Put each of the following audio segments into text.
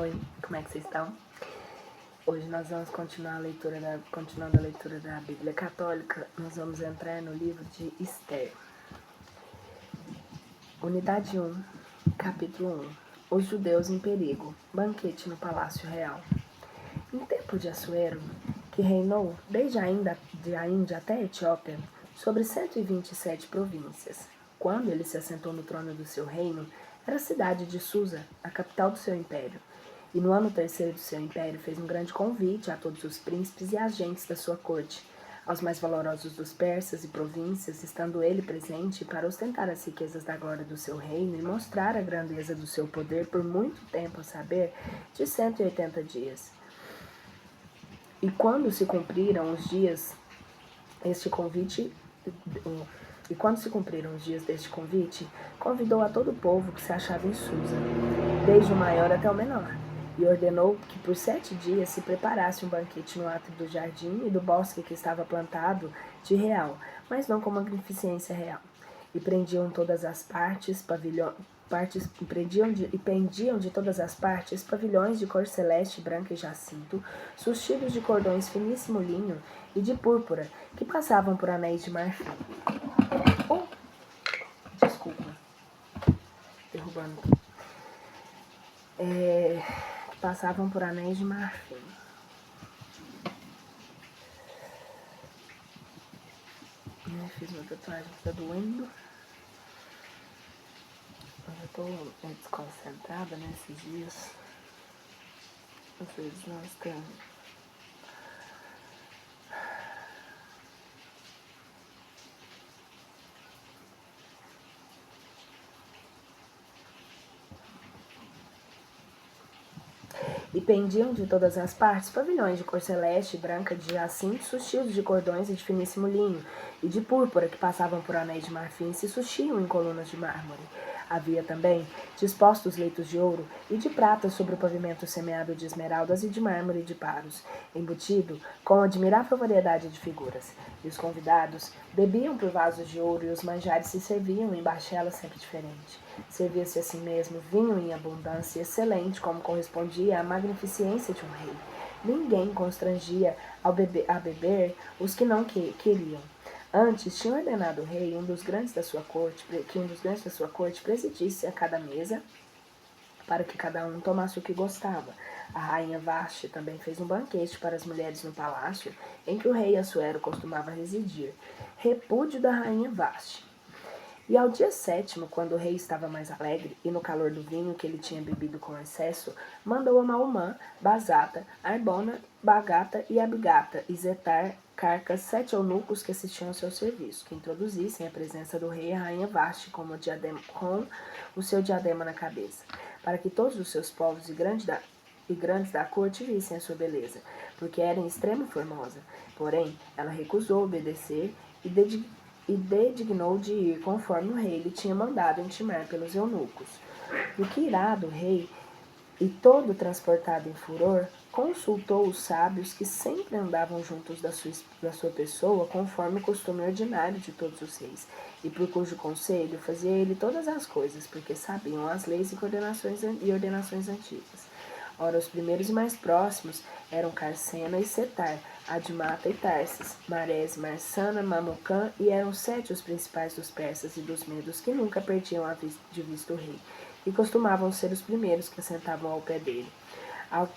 Oi, como é que vocês estão? Hoje nós vamos continuando a leitura da Bíblia Católica. Nós vamos entrar no livro de Esther. Unidade 1, capítulo 1. Os judeus em perigo. Banquete no Palácio Real. Em tempo de Assuero, que reinou desde a Índia até a Etiópia, sobre 127 províncias. Quando ele se assentou no trono do seu reino, era a cidade de Susa, a capital do seu império. E no ano terceiro do seu império fez um grande convite a todos os príncipes e agentes da sua corte, aos mais valorosos dos persas e províncias, estando ele presente para ostentar as riquezas da glória do seu reino e mostrar a grandeza do seu poder por muito tempo, a saber, de 180 dias. E quando se cumpriram os dias deste convite, convidou a todo o povo que se achava em Susa, desde o maior até o menor, e ordenou que por 7 dias se preparasse um banquete no átrio do jardim e do bosque que estava plantado de real, mas não com magnificência real. E pendiam de todas as partes pavilhões de cor celeste, branca e jacinto, sustidos de cordões finíssimo linho e de púrpura, que passavam por anéis de marfim. Passavam por anéis de marfim. Fiz uma tatuagem que tá doendo. Eu já tô desconcentrada nesses dias. Às vezes nós temos. E pendiam de todas as partes pavilhões de cor celeste, branca, de jacinto, sustidos de cordões e de finíssimo linho, e de púrpura, que passavam por anéis de marfim e se sustiam em colunas de mármore. Havia também dispostos leitos de ouro e de prata sobre o pavimento semeado de esmeraldas e de mármore e de paros, embutido com admirável variedade de figuras. E os convidados bebiam por vasos de ouro e os manjares se serviam em bachelas sempre diferentes. Servia-se assim mesmo vinho em abundância excelente, como correspondia à magnificência de um rei. Ninguém constrangia a beber os que não queriam. Antes, tinha ordenado o rei que um dos grandes da sua corte presidisse a cada mesa, para que cada um tomasse o que gostava. A rainha Vashti também fez um banquete para as mulheres no palácio em que o rei Assuero costumava residir. Repúdio da rainha Vashti. E ao dia 7º, quando o rei estava mais alegre, e no calor do vinho que ele tinha bebido com excesso, mandou a Maumã, Bazata, Arbona, Bagata e Abigata, e Zetar, Carcas, 7 eunucos que assistiam ao seu serviço, que introduzissem a presença do rei e a rainha Vashti com o seu diadema na cabeça, para que todos os seus povos e grandes da corte vissem a sua beleza, porque era em extremo formosa. Porém, ela recusou obedecer e dedignou de ir conforme o rei lhe tinha mandado intimar pelos eunucos. Do que irado o rei, e todo transportado em furor, consultou os sábios que sempre andavam juntos da sua pessoa, conforme o costume ordinário de todos os reis, e por cujo conselho fazia ele todas as coisas, porque sabiam as leis e ordenações antigas. Ora, os primeiros e mais próximos eram Carcena e Setar, Admata e Tarsis, Marés, Marsana, Mamucã, e eram 7 os principais dos persas e dos medos que nunca perdiam de vista o rei, e costumavam ser os primeiros que assentavam ao pé dele. Ao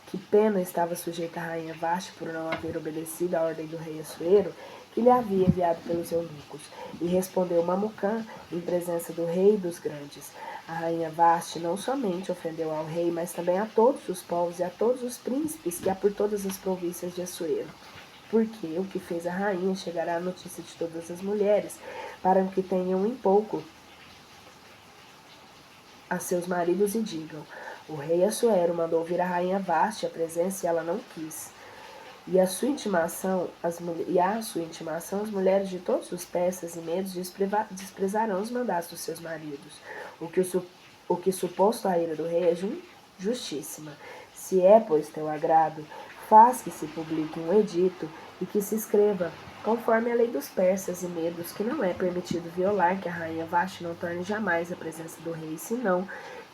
que pena estava sujeita a rainha Vashti por não haver obedecido à ordem do rei Assuero, que lhe havia enviado pelos eunucos. E respondeu Mamucã, em presença do rei e dos grandes: a rainha Vashti não somente ofendeu ao rei, mas também a todos os povos e a todos os príncipes que há por todas as províncias de Assuero. Porque o que fez a rainha chegará à notícia de todas as mulheres, para que tenham em pouco a seus maridos e digam: o rei Assuero mandou vir a rainha Vashti à presença e ela não quis. E à sua intimação, as mulheres de todos os persas e medos desprezarão os mandatos dos seus maridos. O que suposto a ira do rei é justíssima. Se é, pois, teu agrado, faz que se publique um edito e que se escreva, conforme a lei dos persas e medos, que não é permitido violar, que a rainha Vashti não torne jamais a presença do rei, senão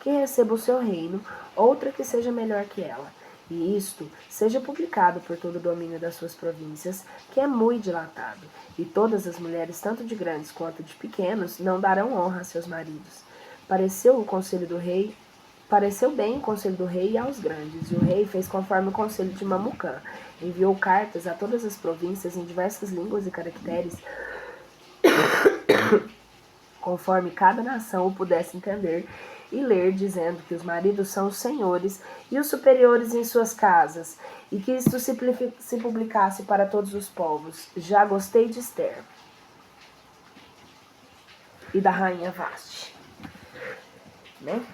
que receba o seu reino, outra que seja melhor que ela. E isto seja publicado por todo o domínio das suas províncias, que é muito dilatado. E todas as mulheres, tanto de grandes quanto de pequenos, não darão honra a seus maridos. Pareceu bem o conselho do rei e aos grandes, e o rei fez conforme o conselho de Mamucã. Enviou cartas a todas as províncias em diversas línguas e caracteres, conforme cada nação o pudesse entender e ler, dizendo que os maridos são os senhores e os superiores em suas casas, e que isto se publicasse para todos os povos. Já gostei de Esther e da rainha Vasti, né?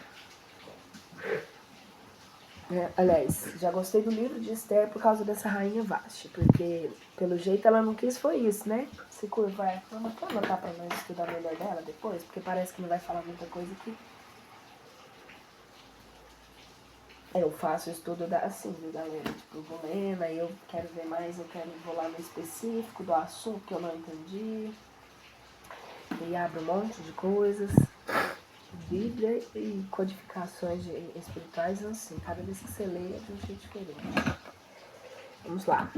Aliás, já gostei do livro de Esther por causa dessa rainha Vasti, porque pelo jeito ela não quis foi isso, né? Se curvar. Vamos até anotar para nós estudar melhor dela depois, porque parece que não vai falar muita coisa aqui. Eu faço o estudo assim, galera, tipo, eu vou lendo, aí eu quero ver mais, vou lá no específico do assunto que eu não entendi, e abro um monte de coisas, Bíblia e codificações espirituais, assim, cada vez que você lê é de um jeito diferente. Vamos lá.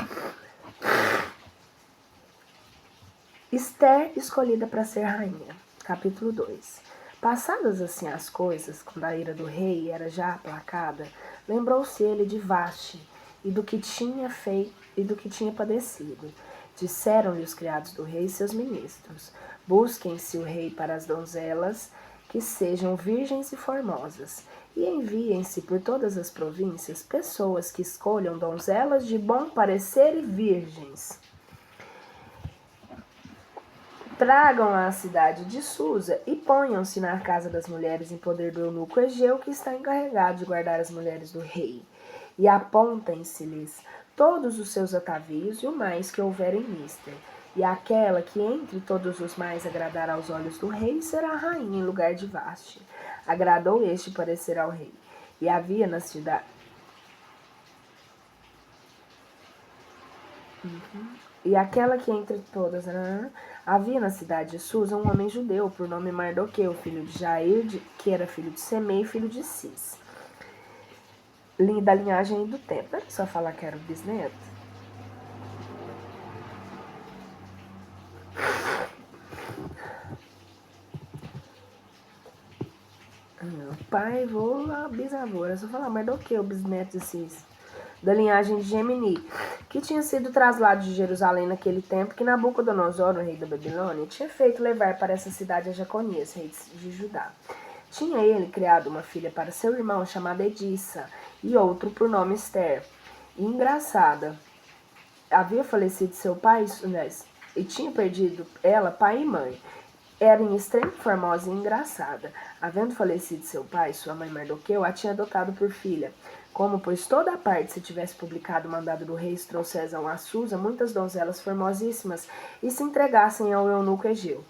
Esther escolhida para ser rainha, capítulo 2. Passadas assim as coisas, quando a ira do rei era já aplacada, lembrou-se ele de Vasti e do que tinha feito e do que tinha padecido. Disseram-lhe os criados do rei e seus ministros: busquem-se o rei para as donzelas que sejam virgens e formosas, e enviem-se por todas as províncias pessoas que escolham donzelas de bom parecer e virgens. Tragam à cidade de Susa e ponham-se na casa das mulheres em poder do eunuco Egeu, que está encarregado de guardar as mulheres do rei. E apontem-se-lhes todos os seus atavios e o mais que houver em mister. E aquela que entre todos os mais agradar aos olhos do rei será rainha em lugar de Vasti. Agradou este parecer ao rei. E havia na cidade... E aquela que entre todas... Havia na cidade de Susa um homem judeu, por nome Mardoqueu, filho de Jair, que era filho de Semei, filho de Cis, da linhagem do tempo. Não era só falar que era o bisneto? Pai, vô, bisavô. Era só falar Mardoqueu, bisneto de Cis, da linhagem de Gemini, que tinha sido traslado de Jerusalém naquele tempo que Nabucodonosor, o rei da Babilônia, tinha feito levar para essa cidade a Jeconias, rei de Judá. Tinha ele criado uma filha para seu irmão chamada Edissa e outro por nome Esther. E engraçada, havia falecido seu pai, e tinha perdido ela pai e mãe. Era em extremo formosa e engraçada. Havendo falecido seu pai, sua mãe Mardoqueu a tinha adotado por filha. Como, pois, toda a parte se tivesse publicado o mandado do rei, trouxessem a Susa muitas donzelas formosíssimas e se entregassem ao eunuco Egeu.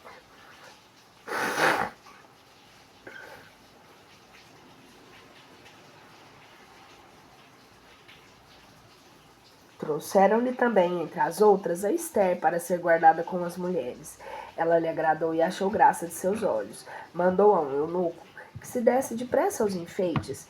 Trouxeram-lhe também, entre as outras, a Esther, para ser guardada com as mulheres. Ela lhe agradou e achou graça de seus olhos. Mandou a um eunuco que se desse depressa aos enfeites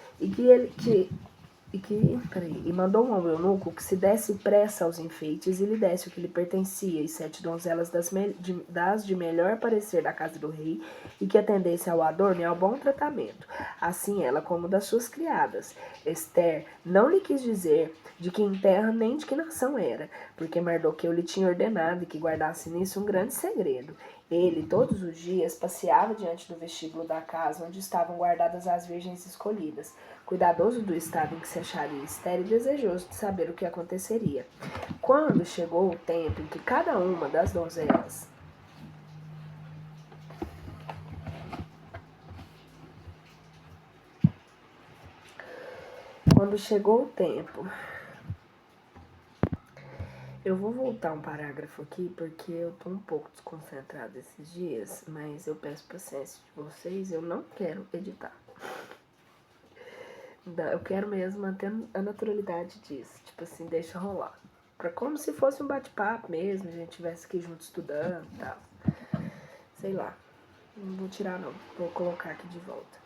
e mandou ao eunuco que se desse pressa aos enfeites e lhe desse o que lhe pertencia, e 7 donzelas das de melhor parecer da casa do rei, e que atendesse ao adorno e ao bom tratamento, assim ela como das suas criadas. Esther não lhe quis dizer de que terra nem de que nação era, porque Mardoqueu lhe tinha ordenado que guardasse nisso um grande segredo. Ele, todos os dias, passeava diante do vestíbulo da casa onde estavam guardadas as virgens escolhidas, cuidadoso do estado em que se acharia Esther e desejoso de saber o que aconteceria. Quando chegou o tempo em que cada uma das donzelas Eu vou voltar um parágrafo aqui porque eu tô um pouco desconcentrada esses dias, mas eu peço paciência de vocês, eu não quero editar. Eu quero mesmo manter a naturalidade disso, tipo assim, deixa rolar. Pra como se fosse um bate-papo mesmo, a gente estivesse aqui junto estudando e tal. Sei lá, não vou tirar não, vou colocar aqui de volta.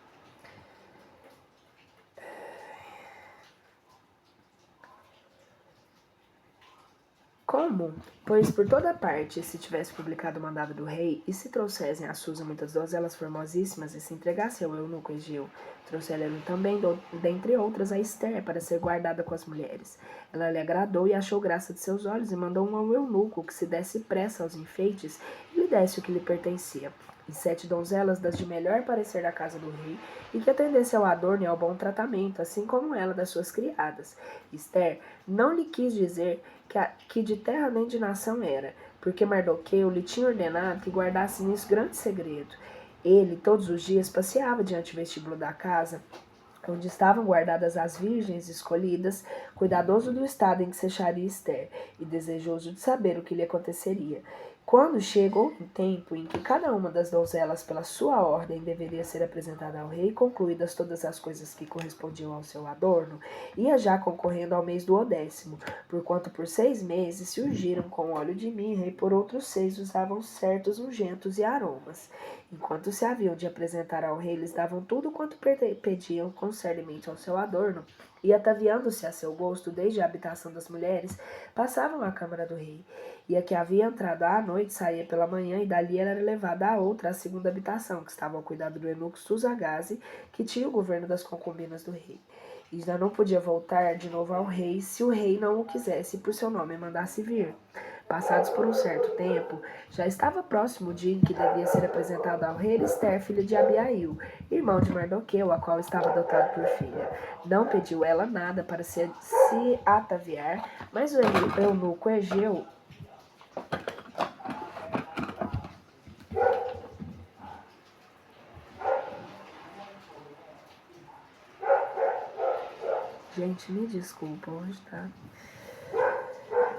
Como? Pois por toda parte, se tivesse publicado o mandado do rei, e se trouxessem a Susa muitas donzelas formosíssimas, e se entregasse ao eunuco Egeu, trouxeram também, dentre outras, a Esther, para ser guardada com as mulheres. Ela lhe agradou e achou graça de seus olhos, e mandou ao eunuco que se desse pressa aos enfeites, e lhe desse o que lhe pertencia. E 7 donzelas das de melhor parecer da casa do rei, e que atendesse ao adorno e ao bom tratamento, assim como ela das suas criadas. Esther não lhe quis dizer que de terra nem de nação era, porque Mardoqueu lhe tinha ordenado que guardasse nisso grande segredo. Ele, todos os dias, passeava diante do vestíbulo da casa, onde estavam guardadas as virgens escolhidas, cuidadoso do estado em que se acharia Esther, e desejoso de saber o que lhe aconteceria. Quando chegou o tempo em que cada uma das donzelas, pela sua ordem, deveria ser apresentada ao rei, concluídas todas as coisas que correspondiam ao seu adorno, ia já concorrendo ao mês do 10º, porquanto por 6 meses se ungiram com óleo de mirra, e por outros 6 usavam certos ungentos e aromas. Enquanto se haviam de apresentar ao rei, lhes davam tudo quanto pediam concernente ao seu adorno, e ataviando-se a seu gosto desde a habitação das mulheres, passavam à câmara do rei. E a que havia entrado à noite saía pela manhã, e dali era levada a outra, a segunda habitação, que estava ao cuidado do eunuco Susagaze, que tinha o governo das concubinas do rei. E já não podia voltar de novo ao rei, se o rei não o quisesse e por seu nome mandasse vir. Passados por um certo tempo, já estava próximo o dia em que devia ser apresentada ao rei Esther, filha de Abiail, irmão de Mardoqueu, a qual estava adotado por filha. Não pediu ela nada para se ataviar, mas o eunuco Egeu Gente, me desculpa, hoje tá.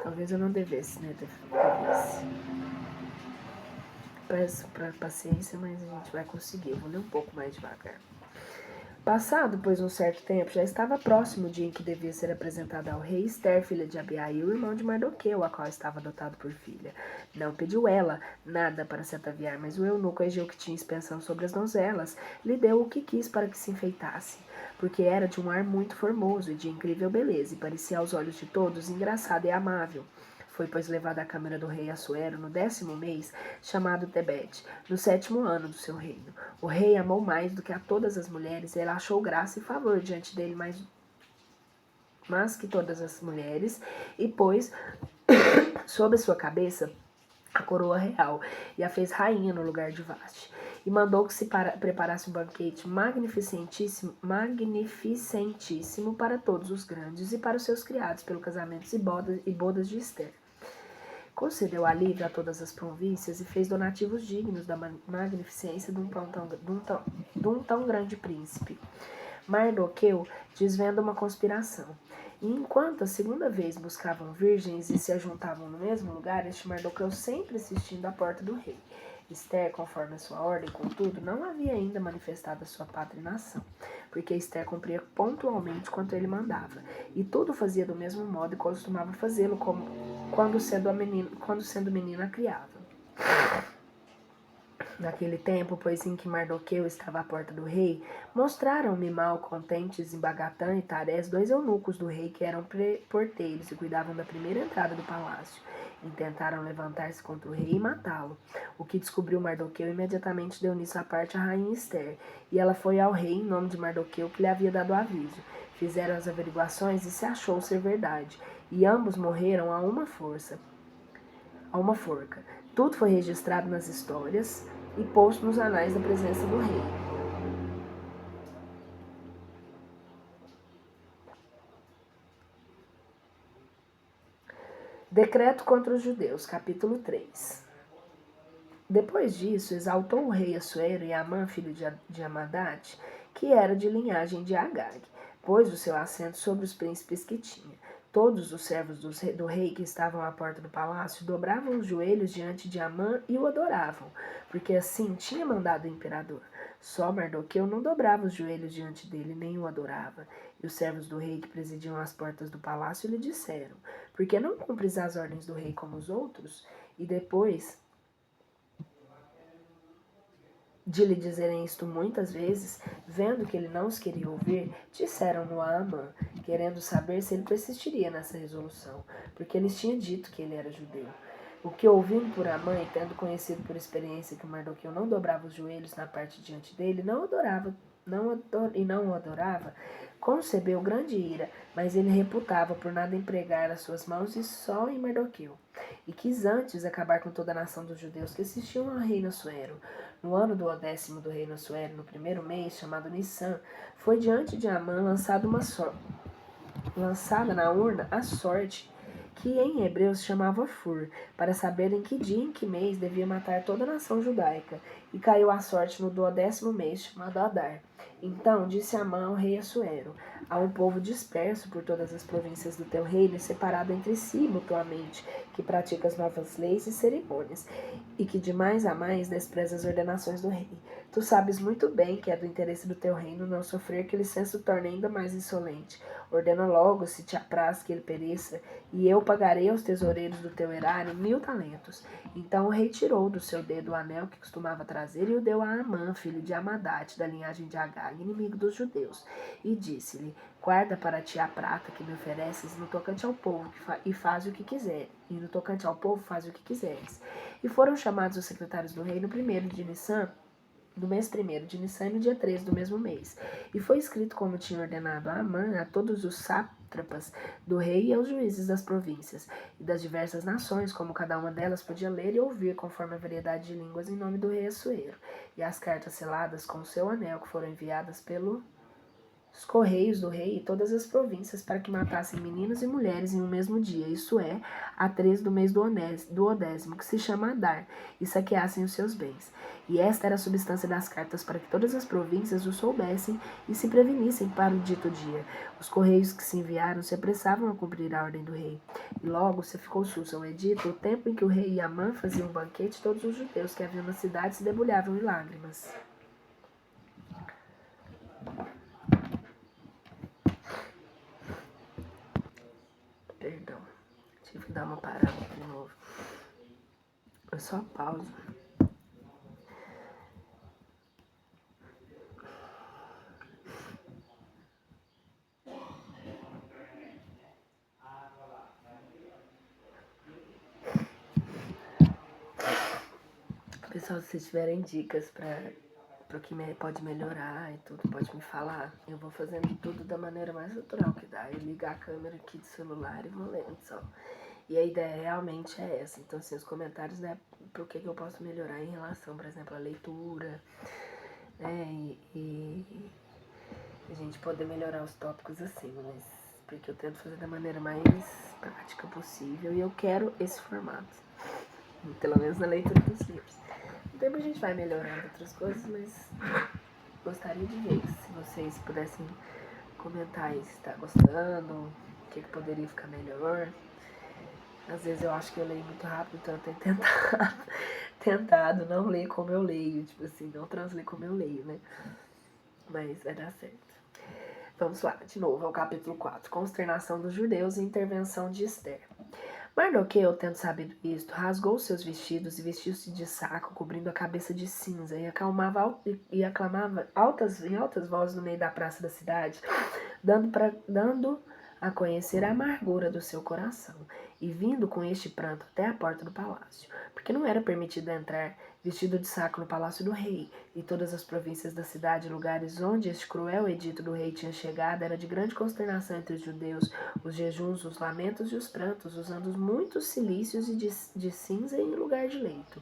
Talvez eu não devesse, né? Devesse. Peço pra paciência, mas a gente vai conseguir. Eu vou ler um pouco mais devagar. Passado, pois, um certo tempo, já estava próximo o dia em que devia ser apresentada ao rei Esther, filha de Abiail, irmão de Mardoqueu, a qual estava adotado por filha. Não pediu ela nada para se ataviar, mas o eunuco Egeu, que tinha expensão sobre as donzelas, lhe deu o que quis para que se enfeitasse, porque era de um ar muito formoso e de incrível beleza, e parecia aos olhos de todos engraçado e amável. Foi, pois, levada à câmara do rei Assuero no 10º mês, chamado Tebete, no 7º ano do seu reino. O rei amou mais do que a todas as mulheres, e ela achou graça e favor diante dele mais que todas as mulheres, e pôs sob a sua cabeça a coroa real, e a fez rainha no lugar de Vaste. E mandou que se preparasse um banquete magnificentíssimo para todos os grandes e para os seus criados, pelo casamento e bodas de Esther. Concedeu alívio a todas as províncias e fez donativos dignos da magnificência de um tão grande príncipe. Mardoqueu desvenda uma conspiração. E enquanto a segunda vez buscavam virgens e se ajuntavam no mesmo lugar, este Mardoqueu sempre assistindo à porta do rei. Esther, conforme a sua ordem, contudo, não havia ainda manifestado a sua pátria e nação, porque Esther cumpria pontualmente quanto ele mandava, e tudo fazia do mesmo modo e costumava fazê-lo quando sendo menina criava. Naquele tempo, pois em que Mardoqueu estava à porta do rei, mostraram-me mal contentes em Bagatã e Tarés 2 eunucos do rei que eram porteiros e cuidavam da primeira entrada do palácio. Intentaram levantar-se contra o rei e matá-lo. O que descobriu Mardoqueu imediatamente deu nisso à parte a rainha Esther, e ela foi ao rei em nome de Mardoqueu que lhe havia dado aviso. Fizeram as averiguações e se achou ser verdade, e ambos morreram a uma forca. Tudo foi registrado nas histórias e posto nos anais da presença do rei. Decreto contra os judeus, capítulo 3. Depois disso, exaltou o rei Assuero e Amã, filho de Amadate, que era de linhagem de Agag, pôs o seu assento sobre os príncipes que tinha. Todos os servos do rei que estavam à porta do palácio dobravam os joelhos diante de Amã e o adoravam, porque assim tinha mandado o imperador. Só Mardoqueu não dobrava os joelhos diante dele, nem o adorava. E os servos do rei que presidiam as portas do palácio lhe disseram: por que não cumpres as ordens do rei como os outros? E depois de lhe dizerem isto muitas vezes, vendo que ele não os queria ouvir, disseram-no a Amã, querendo saber se ele persistiria nessa resolução, porque eles tinham dito que ele era judeu. O que, ouvindo por Amã e tendo conhecido por experiência que Mardoqueu não dobrava os joelhos na parte diante dele, não o adorava, concebeu grande ira, mas ele reputava por nada empregar as suas mãos e só em Mardoqueu. E quis antes acabar com toda a nação dos judeus que assistiam ao reino Assuero. No ano do 10º do reino Assuero, no primeiro mês, chamado Nissan, foi diante de Amã lançada na urna a sorte, que em hebreu se chamava Fur, para saber em que dia e em que mês devia matar toda a nação judaica. E caiu a sorte no 12º mês, chamado Adar. Então disse Amã ao rei Assuero: há um povo disperso por todas as províncias do teu reino e separado entre si mutuamente, que pratica as novas leis e cerimônias, e que de mais a mais despreza as ordenações do rei. Tu sabes muito bem que é do interesse do teu reino não sofrer que ele se torne ainda mais insolente. Ordena logo, se te apraz, que ele pereça, e eu pagarei aos tesoureiros do teu erário 1000 talentos. Então o rei tirou do seu dedo o anel que costumava trazer e o deu a Amã, filho de Amadate, da linhagem de Agag, inimigo dos judeus. E disse-lhe: guarda para ti a prata que me ofereces no tocante ao povo, e faz o que quiser. E no tocante ao povo, faz o que quiseres. E foram chamados os secretários do rei no primeiro de Nissan, do mês primeiro de Nissan, no dia 13 do mesmo mês. E foi escrito como tinha ordenado a Amã, a todos os sátrapas do rei e aos juízes das províncias e das diversas nações, como cada uma delas podia ler e ouvir conforme a variedade de línguas em nome do rei Assuero. E as cartas seladas com o seu anel, que foram enviadas pelos correios do rei e todas as províncias para que matassem meninos e mulheres em um mesmo dia, isso é, a 3 do mês do 10º, que se chama Adar, e saqueassem os seus bens. E esta era a substância das cartas, para que todas as províncias o soubessem e se prevenissem para o dito dia. Os correios que se enviaram se apressavam a cumprir a ordem do rei. E logo se ficou sulso o edito, o tempo em que o rei e Amã faziam um banquete, todos os judeus que haviam na cidade se debulhavam em lágrimas. Perdão, tive que dar uma parada de novo. É só pausa. Pessoal, se vocês tiverem dicas para o que pode melhorar e tudo, pode me falar. Eu vou fazendo tudo da maneira mais natural que dá. Eu ligar a câmera aqui do celular e vou lendo só. E a ideia realmente é essa. Então, assim, os comentários, né, pro que eu posso melhorar em relação, por exemplo, à leitura, né, e a gente poder melhorar os tópicos assim, mas porque eu tento fazer da maneira mais prática possível e eu quero esse formato, pelo menos na leitura dos livros. Com o tempo a gente vai melhorando outras coisas, mas gostaria de ver se vocês pudessem comentar aí se está gostando, o que poderia ficar melhor. Às vezes eu acho que eu leio muito rápido, então eu tenho tentado não ler como eu leio, tipo assim, não transler como eu leio, né? Mas vai dar certo. Vamos lá, de novo, ao capítulo 4. Consternação dos judeus e intervenção de Ester. Mardoqueu, tendo sabido isto, rasgou seus vestidos e vestiu-se de saco, cobrindo a cabeça de cinza, e aclamava em altas vozes no meio da praça da cidade, dando a conhecer a amargura do seu coração, e vindo com este pranto até a porta do palácio, porque não era permitido entrar vestido de saco no palácio do rei, e todas as províncias da cidade, lugares onde este cruel edito do rei tinha chegado, era de grande consternação entre os judeus, os jejuns, os lamentos e os prantos, usando muitos cilícios e de cinza em lugar de leito.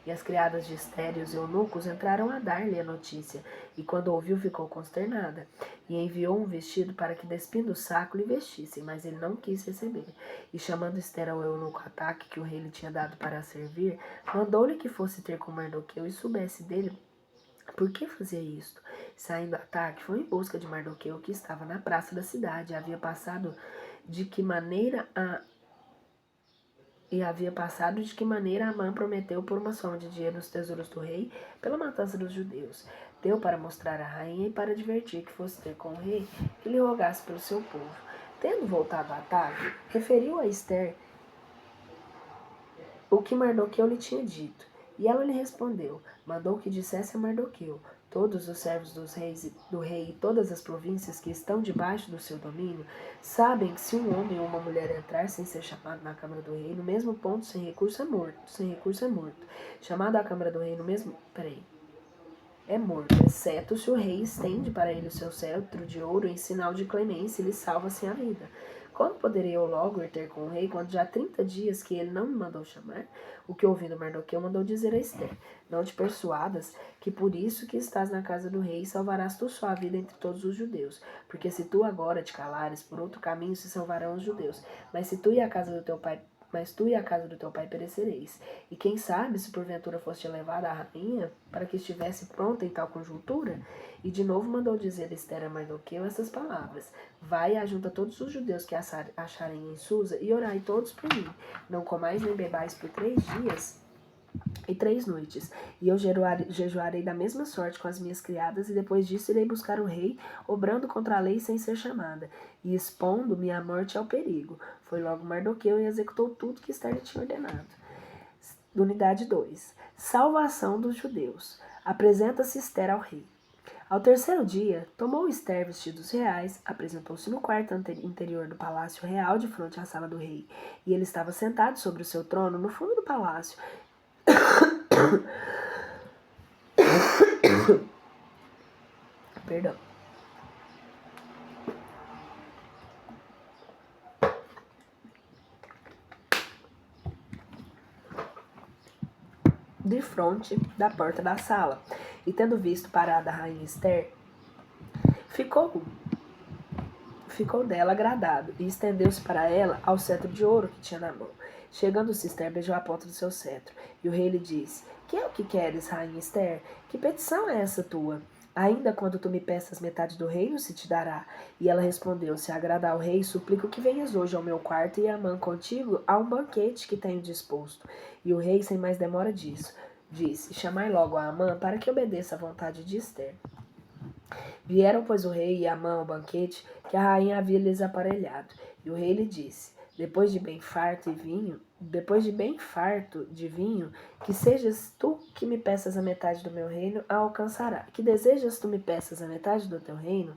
E as criadas de Ester e os eunucos entraram a dar-lhe a notícia, e quando ouviu ficou consternada, e enviou um vestido para que, despindo o saco, lhe vestissem, mas ele não quis receber. E chamando Ester ao eunuco Ataque, que o rei lhe tinha dado para servir, mandou-lhe que fosse ter com Mardoqueu e soubesse dele por que fazia isto. Saindo Ataque, foi em busca de Mardoqueu, que estava na praça da cidade, havia passado de que maneira Amã prometeu por uma soma de dinheiro nos tesouros do rei pela matança dos judeus. Deu para mostrar à rainha e para advertir que fosse ter com o rei que lhe rogasse pelo seu povo. Tendo voltado a Ataque, referiu a Ester o que Mardoqueu lhe tinha dito. E ela lhe respondeu, mandou que dissesse a Mardoqueu, todos os servos do rei e todas as províncias que estão debaixo do seu domínio sabem que se um homem ou uma mulher entrar sem ser chamado na Câmara do Rei, no mesmo ponto, sem recurso é morto. Sem recurso é morto. Chamado à Câmara do Rei no mesmo... É morto, exceto se o rei estende para ele o seu cetro de ouro em sinal de clemência e lhe salva assim a vida. Quando poderei eu logo ir ter com o rei, quando já há 30 dias que ele não me mandou chamar? O que ouvindo Mardoqueu mandou dizer a Esther, não te persuadas que por isso que estás na casa do rei salvarás tu sua vida entre todos os judeus. Porque se tu agora te calares, por outro caminho se salvarão os judeus. Mas tu e a casa do teu pai perecereis. E quem sabe se porventura foste levada a rainha para que estivesse pronta em tal conjuntura? E de novo mandou dizer Esther a Mardoqueu essas palavras: vai e ajunta todos os judeus que acharem em Susa e orai todos por mim. Não comais nem bebais por 3 dias e 3 noites, e eu jejuarei da mesma sorte com as minhas criadas, e depois disso irei buscar o rei, obrando contra a lei sem ser chamada, e expondo minha morte ao perigo. Foi logo Mardoqueu e executou tudo que Esther lhe tinha ordenado. Unidade 2. Salvação dos judeus. Apresenta-se Esther ao rei. Ao terceiro dia, tomou Esther vestidos reais, apresentou-se no quarto interior do palácio real, de frente à sala do rei, e ele estava sentado sobre o seu trono no fundo do palácio. Perdão. De frente da porta da sala, e tendo visto parada a rainha Esther, ficou dela agradado, e estendeu-se para ela ao cetro de ouro que tinha na mão. Chegando-se Esther, beijou a ponta do seu cetro, e o rei lhe disse, que é o que queres, rainha Esther? Que petição é essa tua? Ainda quando tu me peças metade do reino, se te dará. E ela respondeu, se agradar ao rei, suplico que venhas hoje ao meu quarto e Amã contigo a um banquete que tenho disposto. E o rei, sem mais demora disse, chamai logo a Amã para que obedeça à vontade de Esther. Vieram, pois, o rei e Amã ao banquete que a rainha havia lhes aparelhado. E o rei lhe disse, depois de bem farto de vinho, que sejas tu que me peças a metade do meu reino, a alcançará. Que desejas tu me peças a metade do teu reino,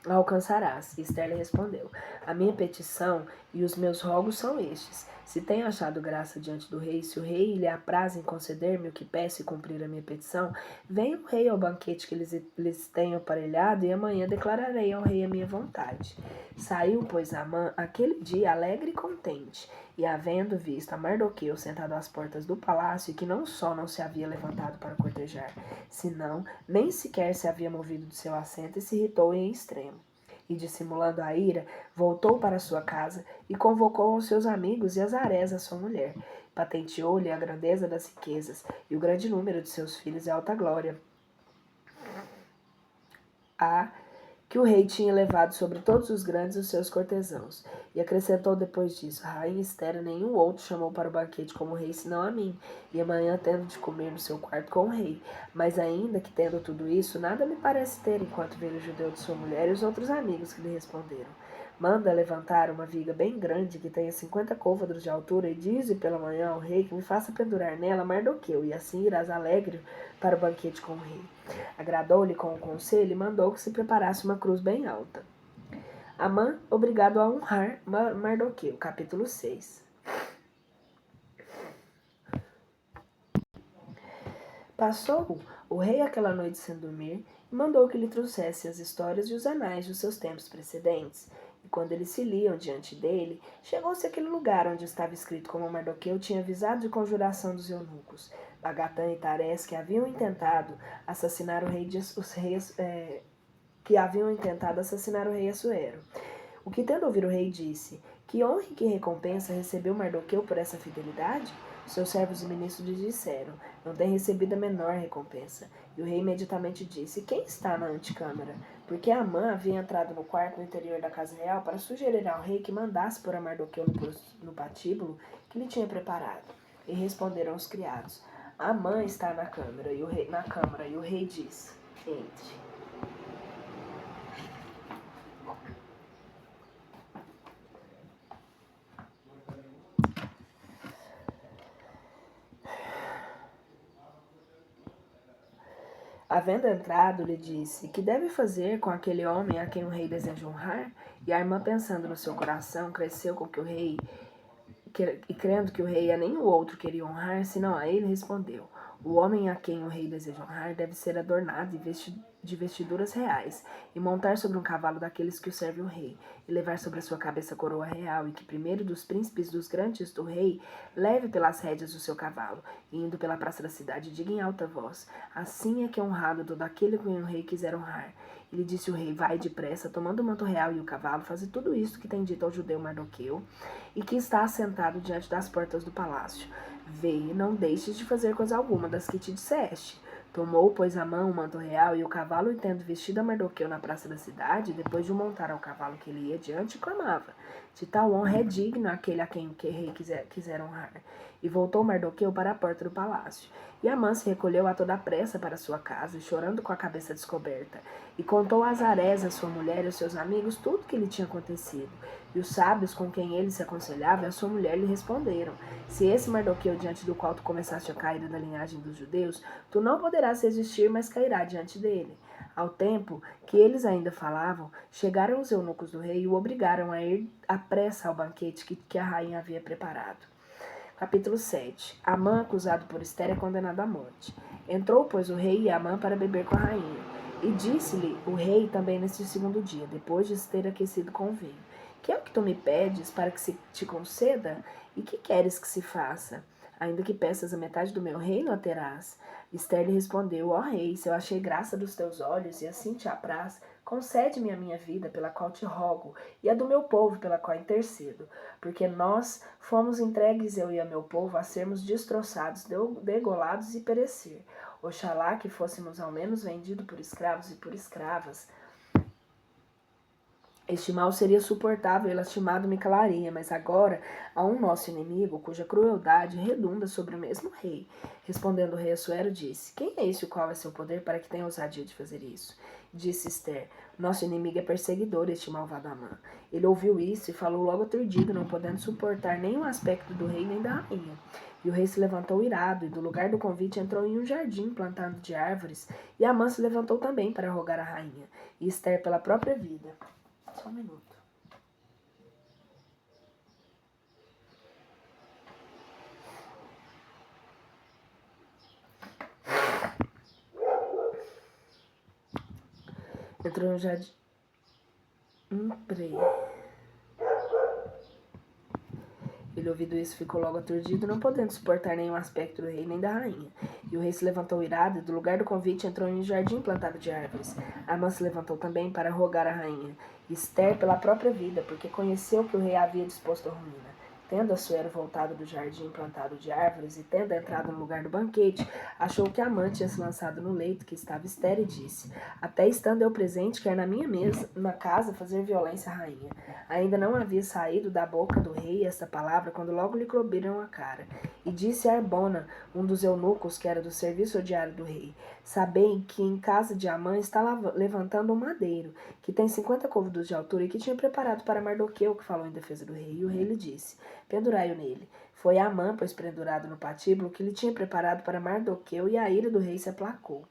a alcançarás. E Esther lhe respondeu, a minha petição e os meus rogos são estes. Se tenho achado graça diante do rei, se o rei lhe apraz em conceder-me o que peço e cumprir a minha petição, venha o rei ao banquete que lhes tenho aparelhado, e amanhã declararei ao rei a minha vontade. Saiu, pois, Amã aquele dia alegre e contente, e havendo visto a Mardoqueu sentado às portas do palácio, e que não só não se havia levantado para cortejar, senão nem sequer se havia movido de seu assento, e se irritou em extremo. E, dissimulando a ira, voltou para sua casa e convocou aos seus amigos e Azarés, a sua mulher. Patenteou-lhe a grandeza das riquezas e o grande número de seus filhos e a alta glória, que o rei tinha levado sobre todos os grandes os seus cortesãos. E acrescentou depois disso, a rainha Esther nenhum outro chamou para o banquete como rei, senão a mim, e amanhã tendo de comer no seu quarto com o rei. Mas ainda que tendo tudo isso, nada me parece ter, enquanto veio o judeu de sua mulher e os outros amigos que lhe responderam. Manda levantar uma viga bem grande, que tenha 50 côvados de altura, e dize pela manhã ao rei que me faça pendurar nela Mardoqueu, e assim irás alegre para o banquete com o rei. Agradou-lhe com o conselho e mandou que se preparasse uma cruz bem alta. Amã, obrigado a honrar Mardoqueu, capítulo 6. Passou o rei aquela noite sem dormir e mandou que lhe trouxesse as histórias e os anais dos seus tempos precedentes. E quando eles se liam diante dele, chegou-se àquele lugar onde estava escrito como Mardoqueu tinha avisado de conjuração dos eunucos, Bagatã e Tares, que haviam intentado assassinar o rei Assuero. O que tendo ouvido o rei disse, que honra e que recompensa recebeu Mardoqueu por essa fidelidade? Seus servos e ministros lhe disseram, não tem recebido a menor recompensa. E o rei imediatamente disse, quem está na antecâmara? Porque Amã havia entrado no quarto no interior da casa real para sugerir ao rei que mandasse pôr a Mardoqueu no patíbulo que lhe tinha preparado. E responderam os criados, Amã está na câmara, e o rei disse, entre. Havendo entrado, lhe disse: Que deve fazer com aquele homem a quem o rei deseja honrar? E a irmã, pensando no seu coração, cresceu com que o rei, e crendo que o rei a nenhum outro queria honrar, senão a ele, respondeu: O homem a quem o rei deseja honrar deve ser adornado de vestiduras reais, e montar sobre um cavalo daqueles que o serve o rei, e levar sobre a sua cabeça a coroa real, e que primeiro dos príncipes dos grandes do rei leve pelas rédeas o seu cavalo, e indo pela praça da cidade diga em alta voz: Assim é que é honrado todo aquele que o rei quiser honrar. E lhe disse o rei: Vai depressa, tomando o manto real e o cavalo, faze tudo isto que tem dito ao judeu Mardoqueu, e que está assentado diante das portas do palácio. Vê, não deixes de fazer coisa alguma das que te disseste. Tomou, pois, a mão o manto real e o cavalo, e tendo vestido a Mardoqueu na praça da cidade, depois de o montar ao cavalo que ele ia diante, clamava: De tal honra é digno aquele a quem o rei quiser honrar. E voltou Mardoqueu para a porta do palácio. E Amã se recolheu a toda pressa para sua casa, chorando com a cabeça descoberta, e contou a Azarés, a sua mulher e aos seus amigos tudo o que lhe tinha acontecido. E os sábios com quem ele se aconselhava e a sua mulher lhe responderam: Se esse Mardoqueu diante do qual tu começaste a cair da linhagem dos judeus, tu não poderás resistir, mas cairá diante dele. Ao tempo que eles ainda falavam, chegaram os eunucos do rei e o obrigaram a ir à pressa ao banquete que a rainha havia preparado. Capítulo 7. Amã, acusado por Esther, é condenado à morte. Entrou, pois, o rei e Amã para beber com a rainha. E disse-lhe o rei também neste segundo dia, depois de se ter aquecido com o vinho: Que é o que tu me pedes para que se te conceda? E que queres que se faça? Ainda que peças a metade do meu reino, a terás. Esther lhe respondeu: Ó rei, se eu achei graça dos teus olhos e assim te apraz, concede-me a minha vida, pela qual te rogo, e a do meu povo, pela qual intercedo. Porque nós fomos entregues, eu e a meu povo, a sermos destroçados, degolados e perecer. Oxalá que fôssemos ao menos vendidos por escravos e por escravas. Este mal seria suportável e lastimado me calaria, mas agora há um nosso inimigo, cuja crueldade redunda sobre o mesmo rei. Respondendo o rei Assuero, disse: Quem é esse o qual é seu poder para que tenha ousadia de fazer isso? Disse Esther: Nosso inimigo é perseguidor, este malvado Amã. Ele ouviu isso e falou logo aturdido, não podendo suportar nem o aspecto do rei nem da rainha. E o rei se levantou irado, e do lugar do convite entrou em um jardim plantado de árvores, e Amã se levantou também para rogar à rainha, e Esther pela própria vida. Só um minuto. Entrou no jardim. Peraí. Ele, ouvido isso, ficou logo aturdido, não podendo suportar nenhum aspecto do rei nem da rainha. E o rei se levantou irado, e do lugar do convite entrou em um jardim plantado de árvores. Amã se levantou também para rogar à rainha, Esther pela própria vida, porque conheceu que o rei havia disposto a ruína. Tendo Assuero voltado do jardim plantado de árvores e tendo entrado no lugar do banquete, achou que Amã tinha se lançado no leito que estava Esther e disse: Até estando eu presente, quer na minha mesa, na casa, fazer violência à rainha. Ainda não havia saído da boca do rei esta palavra, quando logo lhe cobriram a cara. E disse a Arbona, um dos eunucos que era do serviço diário do rei: Sabei que em casa de Amã está levantando um madeiro, que tem 50 côvados de altura e que tinha preparado para Mardoqueu, que falou em defesa do rei. E o rei lhe disse: Pendurai-o nele. Foi Amã, pois pendurado no patíbulo, que lhe tinha preparado para Mardoqueu, e a ira do rei se aplacou.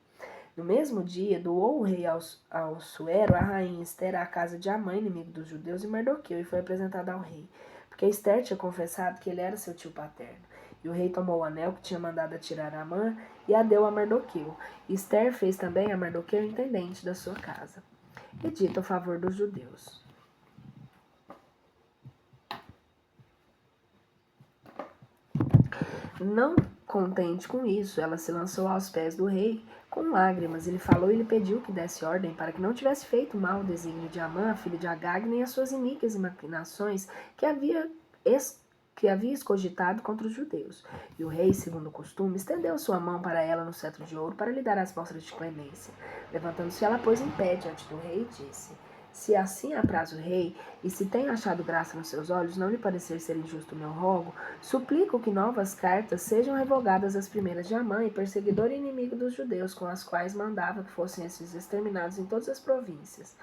No mesmo dia, doou o rei ao Assuero a rainha Esther à casa de Amã, inimigo dos judeus, e Mardoqueu, e foi apresentada ao rei, porque Esther tinha confessado que ele era seu tio paterno. E o rei tomou o anel que tinha mandado atirar a Amã e a deu a Mardoqueu. E Esther fez também a Mardoqueu intendente da sua casa. E dito a favor dos judeus. Não contente com isso, ela se lançou aos pés do rei com lágrimas. Ele falou e lhe pediu que desse ordem para que não tivesse feito mal o desígnio de Amã, filho de Agag, nem as suas iníquas e maquinações que havia escogitado contra os judeus. E o rei, segundo o costume, estendeu sua mão para ela no cetro de ouro para lhe dar as mostras de clemência. Levantando-se, ela pôs em pé diante do rei e disse: Se assim apraz o rei, e se tem achado graça nos seus olhos, não lhe parecer ser injusto o meu rogo, suplico que novas cartas sejam revogadas as primeiras de Amã, e perseguidor e inimigo dos judeus, com as quais mandava que fossem esses exterminados em todas as províncias.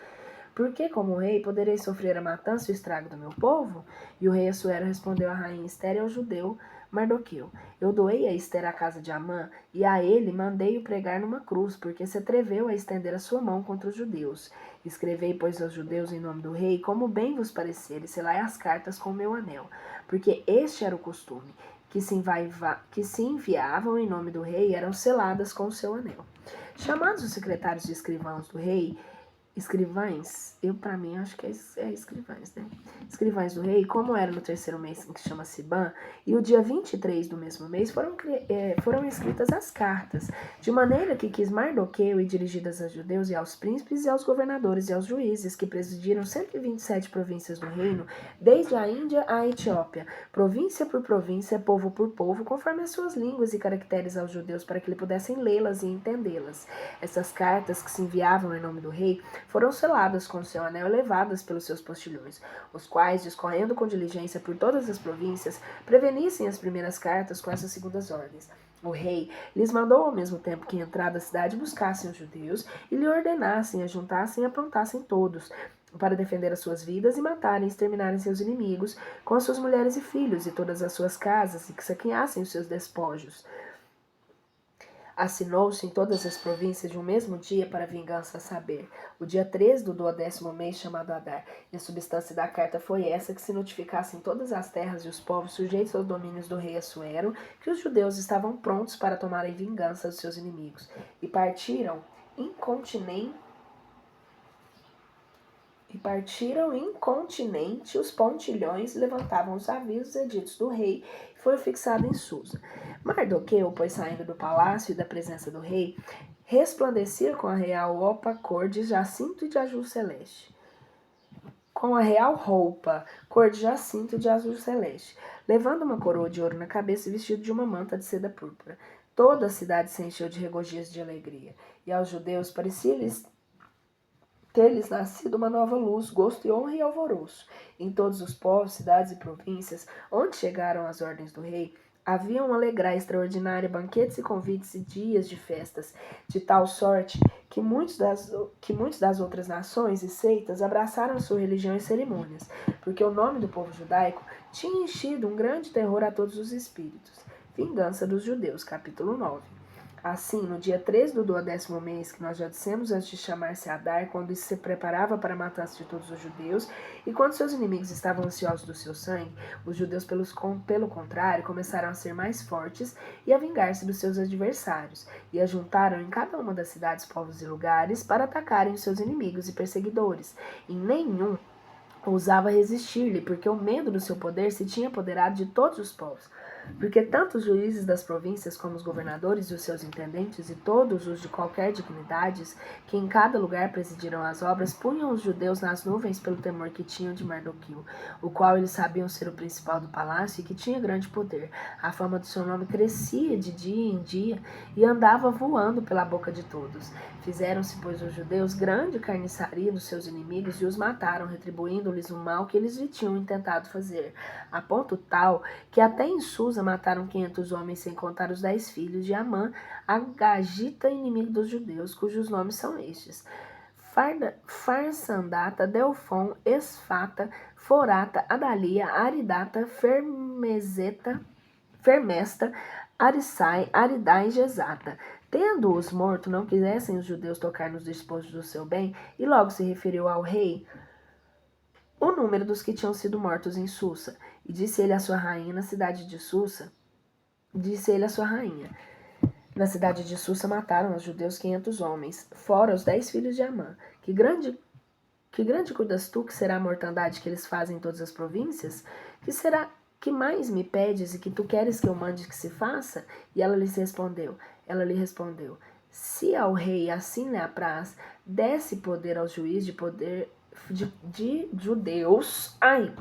Porque, como rei, poderei sofrer a matança e o estrago do meu povo? E o rei Assuero respondeu à rainha Esté e ao judeu Mardoqueu: Eu doei a Esté à casa de Amã, e a ele mandei-o pregar numa cruz, porque se atreveu a estender a sua mão contra os judeus. Escrevei, pois, aos judeus em nome do rei, como bem vos parecer, e selai as cartas com o meu anel. Porque este era o costume, que se enviavam em nome do rei eram seladas com o seu anel. Chamados os secretários de escrivãos do rei, escrivães, eu para mim acho que é escrivães, né? Escrivães do rei, como era no terceiro mês, que chama Siban, e o dia 23 do mesmo mês foram escritas as cartas, de maneira que quis Mardoqueu e dirigidas aos judeus e aos príncipes e aos governadores e aos juízes que presidiram 127 províncias do reino, desde a Índia à Etiópia, província por província, povo por povo, conforme as suas línguas e caracteres aos judeus, para que ele pudessem lê-las e entendê-las. Essas cartas que se enviavam em nome do rei foram seladas com o seu anel e levadas pelos seus postilhões, os quais, discorrendo com diligência por todas as províncias, prevenissem as primeiras cartas com essas segundas ordens. O rei lhes mandou ao mesmo tempo que entrada da cidade buscassem os judeus e lhe ordenassem, ajuntassem e aprontassem todos, para defender as suas vidas e matarem e exterminarem seus inimigos, com as suas mulheres e filhos e todas as suas casas, e que saqueassem os seus despojos. Assinou-se em todas as províncias de um mesmo dia para vingança, a saber, o dia 3 do 12º mês, chamado Adar. E a substância da carta foi essa, que se notificassem todas as terras e os povos sujeitos aos domínios do rei Assuero, que os judeus estavam prontos para tomarem vingança dos seus inimigos. E partiram incontinente os pontilhões, levantavam os avisos editos do rei, e foi fixado em Susa. Mardoqueu, pois saindo do palácio e da presença do rei, resplandecia com a real roupa cor de jacinto e de azul celeste. Com a real roupa, cor de jacinto e de azul celeste, levando uma coroa de ouro na cabeça e vestido de uma manta de seda púrpura. Toda a cidade se encheu de regozijo e de alegria, e aos judeus parecia-lhes ter-lhes nascido uma nova luz, gosto e honra e alvoroço. Em todos os povos, cidades e províncias, onde chegaram as ordens do rei, havia um alegrar extraordinário, banquetes e convites e dias de festas, de tal sorte que muitos das outras nações e seitas abraçaram sua religião e cerimônias, porque o nome do povo judaico tinha enchido um grande terror a todos os espíritos. Vingança dos judeus, capítulo 9. Assim, no dia 3 do 12º mês, que nós já dissemos antes de chamar-se Adar, quando isso se preparava para a matança de todos os judeus, e quando seus inimigos estavam ansiosos do seu sangue, os judeus, pelo contrário, começaram a ser mais fortes e a vingar-se dos seus adversários, e ajuntaram em cada uma das cidades, povos e lugares para atacarem os seus inimigos e perseguidores. E nenhum ousava resistir-lhe, porque o medo do seu poder se tinha apoderado de todos os povos. Porque tanto os juízes das províncias como os governadores e os seus intendentes e todos os de qualquer dignidades, que em cada lugar presidiram as obras, punham os judeus nas nuvens pelo temor que tinham de Mardoqueu, o qual eles sabiam ser o principal do palácio e que tinha grande poder. A fama do seu nome crescia de dia em dia e andava voando pela boca de todos. Fizeram-se, pois, os judeus grande carniçaria dos seus inimigos e os mataram, retribuindo-lhes o mal que eles lhe tinham intentado fazer, a ponto tal que até em Susa mataram 500 homens, sem contar os 10 filhos de Amã, Agagita, inimigo dos judeus, cujos nomes são estes: Farsandata, Delfon, Esfata, Forata, Adalia, Aridata, Fermesta, Arissai, Aridá e Gesata. Tendo-os morto, não quisessem os judeus tocar nos despojos do seu bem, e logo se referiu ao rei o número dos que tinham sido mortos em Susa. E disse ele à sua rainha na cidade de Susa, na cidade de Susa mataram os judeus 500 homens, fora os 10 filhos de Amã. Que grande cuidas tu que será a mortandade que eles fazem em todas as províncias? Que será que mais me pedes e que tu queres que eu mande que se faça? E ela lhe respondeu, se ao rei assim lhe apraz, desse poder aos juízes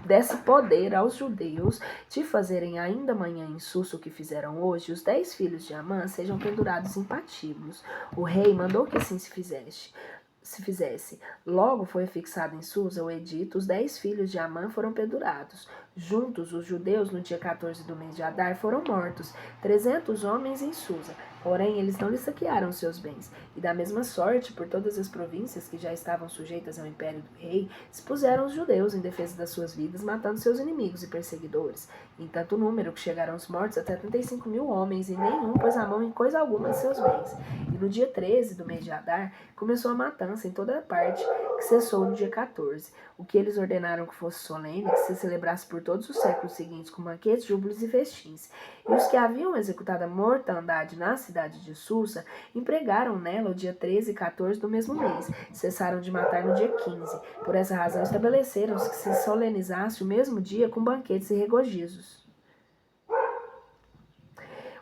desse poder aos judeus de fazerem ainda amanhã em Susa o que fizeram hoje, os 10 filhos de Amã sejam pendurados em patíbulos. O rei mandou que assim se fizesse. Logo foi fixado em Susa o edito, os 10 filhos de Amã foram pendurados. Juntos, os judeus, no dia 14 do mês de Adar, foram mortos, 300 homens em Susa, Porém, eles não lhe saquearam seus bens, e da mesma sorte, por todas as províncias que já estavam sujeitas ao império do rei, se puseram os judeus em defesa das suas vidas, matando seus inimigos e perseguidores, em tanto número que chegaram os mortos a 35.000 homens, e nenhum pôs a mão em coisa alguma de seus bens. E no dia 13 do mês de Adar, começou a matança em toda a parte, que cessou no dia 14. O que eles ordenaram que fosse solene, que se celebrasse por todos os séculos seguintes com banquetes, júbilos e festins. E os que haviam executado a mortandade na cidade de Susa, empregaram nela o dia 13 e 14 do mesmo mês. Cessaram de matar no dia 15. Por essa razão estabeleceram-se que se solenizasse o mesmo dia com banquetes e regozijos.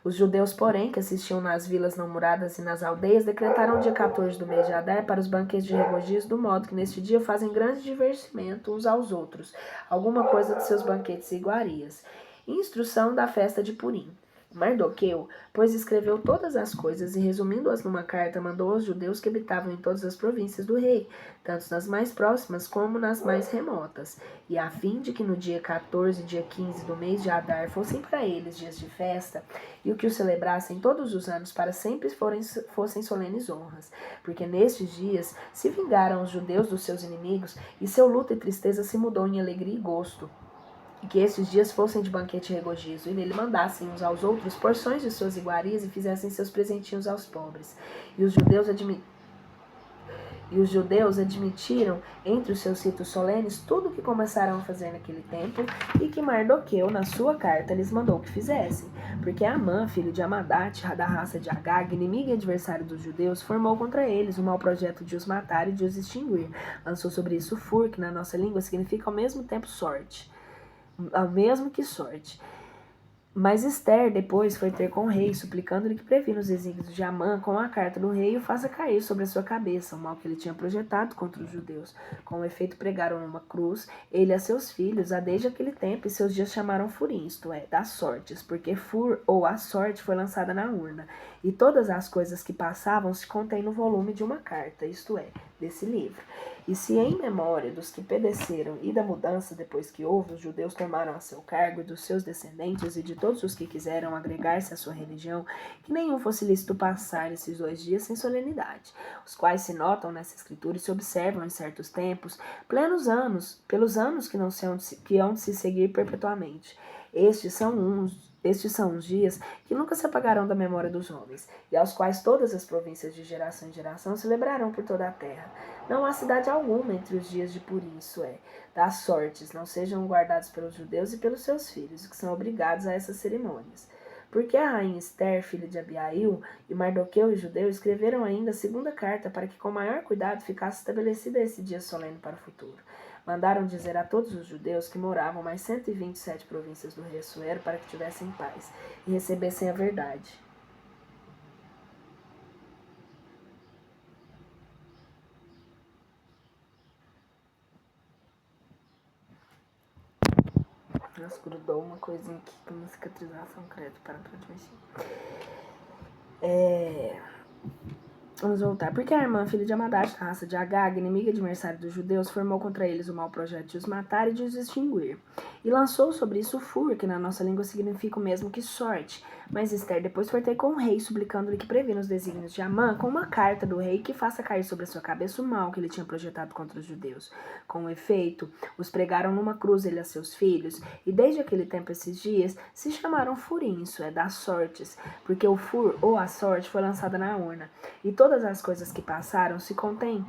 Os judeus, porém, que assistiam nas vilas não muradas e nas aldeias, decretaram o dia 14 do mês de Adar para os banquetes de regozijos, do modo que neste dia fazem grande divertimento uns aos outros, alguma coisa de seus banquetes e iguarias. Instrução da festa de Purim. Mardoqueu, pois escreveu todas as coisas e, resumindo-as numa carta, mandou aos judeus que habitavam em todas as províncias do rei, tanto nas mais próximas como nas mais remotas, e a fim de que no dia 14 e dia 15 do mês de Adar fossem para eles dias de festa, e o que o celebrassem todos os anos para sempre fossem solenes honras, porque nestes dias se vingaram os judeus dos seus inimigos, e seu luto e tristeza se mudou em alegria e gosto, e que estes dias fossem de banquete e regozijo, e nele mandassem uns aos outros porções de suas iguarias e fizessem seus presentinhos aos pobres. E os judeus admitiram entre os seus ritos solenes tudo o que começaram a fazer naquele tempo, e que Mardoqueu, na sua carta, lhes mandou que fizessem. Porque Amã, filho de Amadate, da raça de Agag, inimigo e adversário dos judeus, formou contra eles o mau projeto de os matar e de os extinguir. Lançou sobre isso fur, que na nossa língua significa ao mesmo tempo sorte. Ao mesmo que sorte. Mas Esther depois foi ter com o rei, suplicando-lhe que previna os desígnios de Amã com a carta do rei e o faça cair sobre a sua cabeça, o mal que ele tinha projetado contra os judeus. Com efeito, pregaram numa cruz, ele a seus filhos, a desde aquele tempo, e seus dias chamaram furim, isto é, das sortes, porque fur, ou a sorte, foi lançada na urna. E todas as coisas que passavam se contêm no volume de uma carta, isto é, desse livro. E se em memória dos que padeceram e da mudança depois que houve, os judeus tomaram a seu cargo, e dos seus descendentes e de todos os que quiseram agregar-se à sua religião, que nenhum fosse lícito passar esses 2 dias sem solenidade, os quais se notam nessa escritura e se observam em certos tempos, plenos anos, pelos anos que hão de se seguir perpetuamente. Estes são os dias que nunca se apagarão da memória dos homens, e aos quais todas as províncias de geração em geração celebrarão por toda a terra. Não há cidade alguma entre os dias de Purim, isso é, das sortes, não sejam guardados pelos judeus e pelos seus filhos, que são obrigados a essas cerimônias. Porque a rainha Esther, filha de Abiail, e Mardoqueu e judeu escreveram ainda a segunda carta para que com maior cuidado ficasse estabelecida esse dia solene para o futuro. Mandaram dizer a todos os judeus que moravam mais 127 províncias do rei Assuero para que tivessem paz e recebessem a verdade. Nossa, grudou uma coisinha aqui com uma cicatrização, credo, para mexer. Vamos voltar. Porque a irmã, filha de Amadate, da raça de Agag, inimiga e adversária dos judeus, formou contra eles o mau projeto de os matar e de os extinguir. E lançou sobre isso fur, que na nossa língua significa o mesmo que sorte. Mas Esther depois foi ter com o rei, suplicando-lhe que previna os desígnios de Amã com uma carta do rei que faça cair sobre a sua cabeça o mal que ele tinha projetado contra os judeus. Com efeito, os pregaram numa cruz ele a seus filhos, e desde aquele tempo esses dias se chamaram furim, isso é, das sortes, porque o fur, ou a sorte, foi lançada na urna. E todas as coisas que passaram se contêm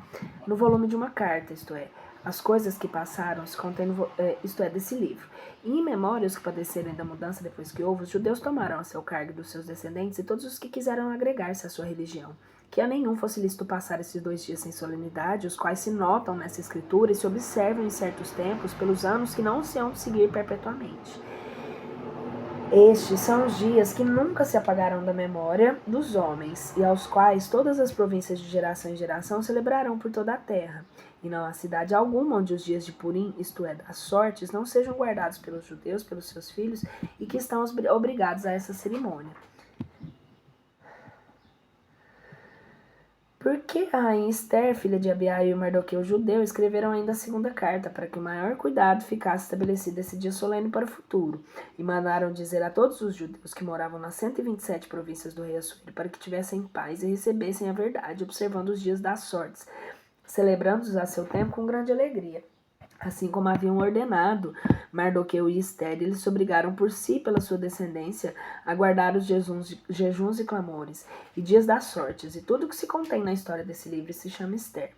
no volume de uma carta, isto é, as coisas que passaram se contêm, isto é, desse livro. E em memória os que padeceram da mudança depois que houve, os judeus tomaram a seu cargo dos seus descendentes e todos os que quiseram agregar-se à sua religião. Que a nenhum fosse lícito passar esses 2 dias sem solenidade, os quais se notam nessa escritura e se observam em certos tempos pelos anos que não se hão de seguir perpetuamente. Estes são os dias que nunca se apagaram da memória dos homens, e aos quais todas as províncias de geração em geração celebrarão por toda a terra. E não há cidade alguma onde os dias de Purim, isto é, das sortes, não sejam guardados pelos judeus, pelos seus filhos, e que estão obrigados a essa cerimônia. Porque a rainha Esther, filha de Abiail e Mardoqueu judeu, escreveram ainda a segunda carta, para que o maior cuidado ficasse estabelecido esse dia solene para o futuro, e mandaram dizer a todos os judeus que moravam nas 127 províncias do rei Assuero, para que tivessem paz e recebessem a verdade, observando os dias das sortes, celebrando-os a seu tempo com grande alegria. Assim como haviam ordenado Mardoqueu e Esther, eles se obrigaram por si, pela sua descendência, a guardar os jejuns e clamores, e dias das sortes, e tudo o que se contém na história desse livro se chama Esther.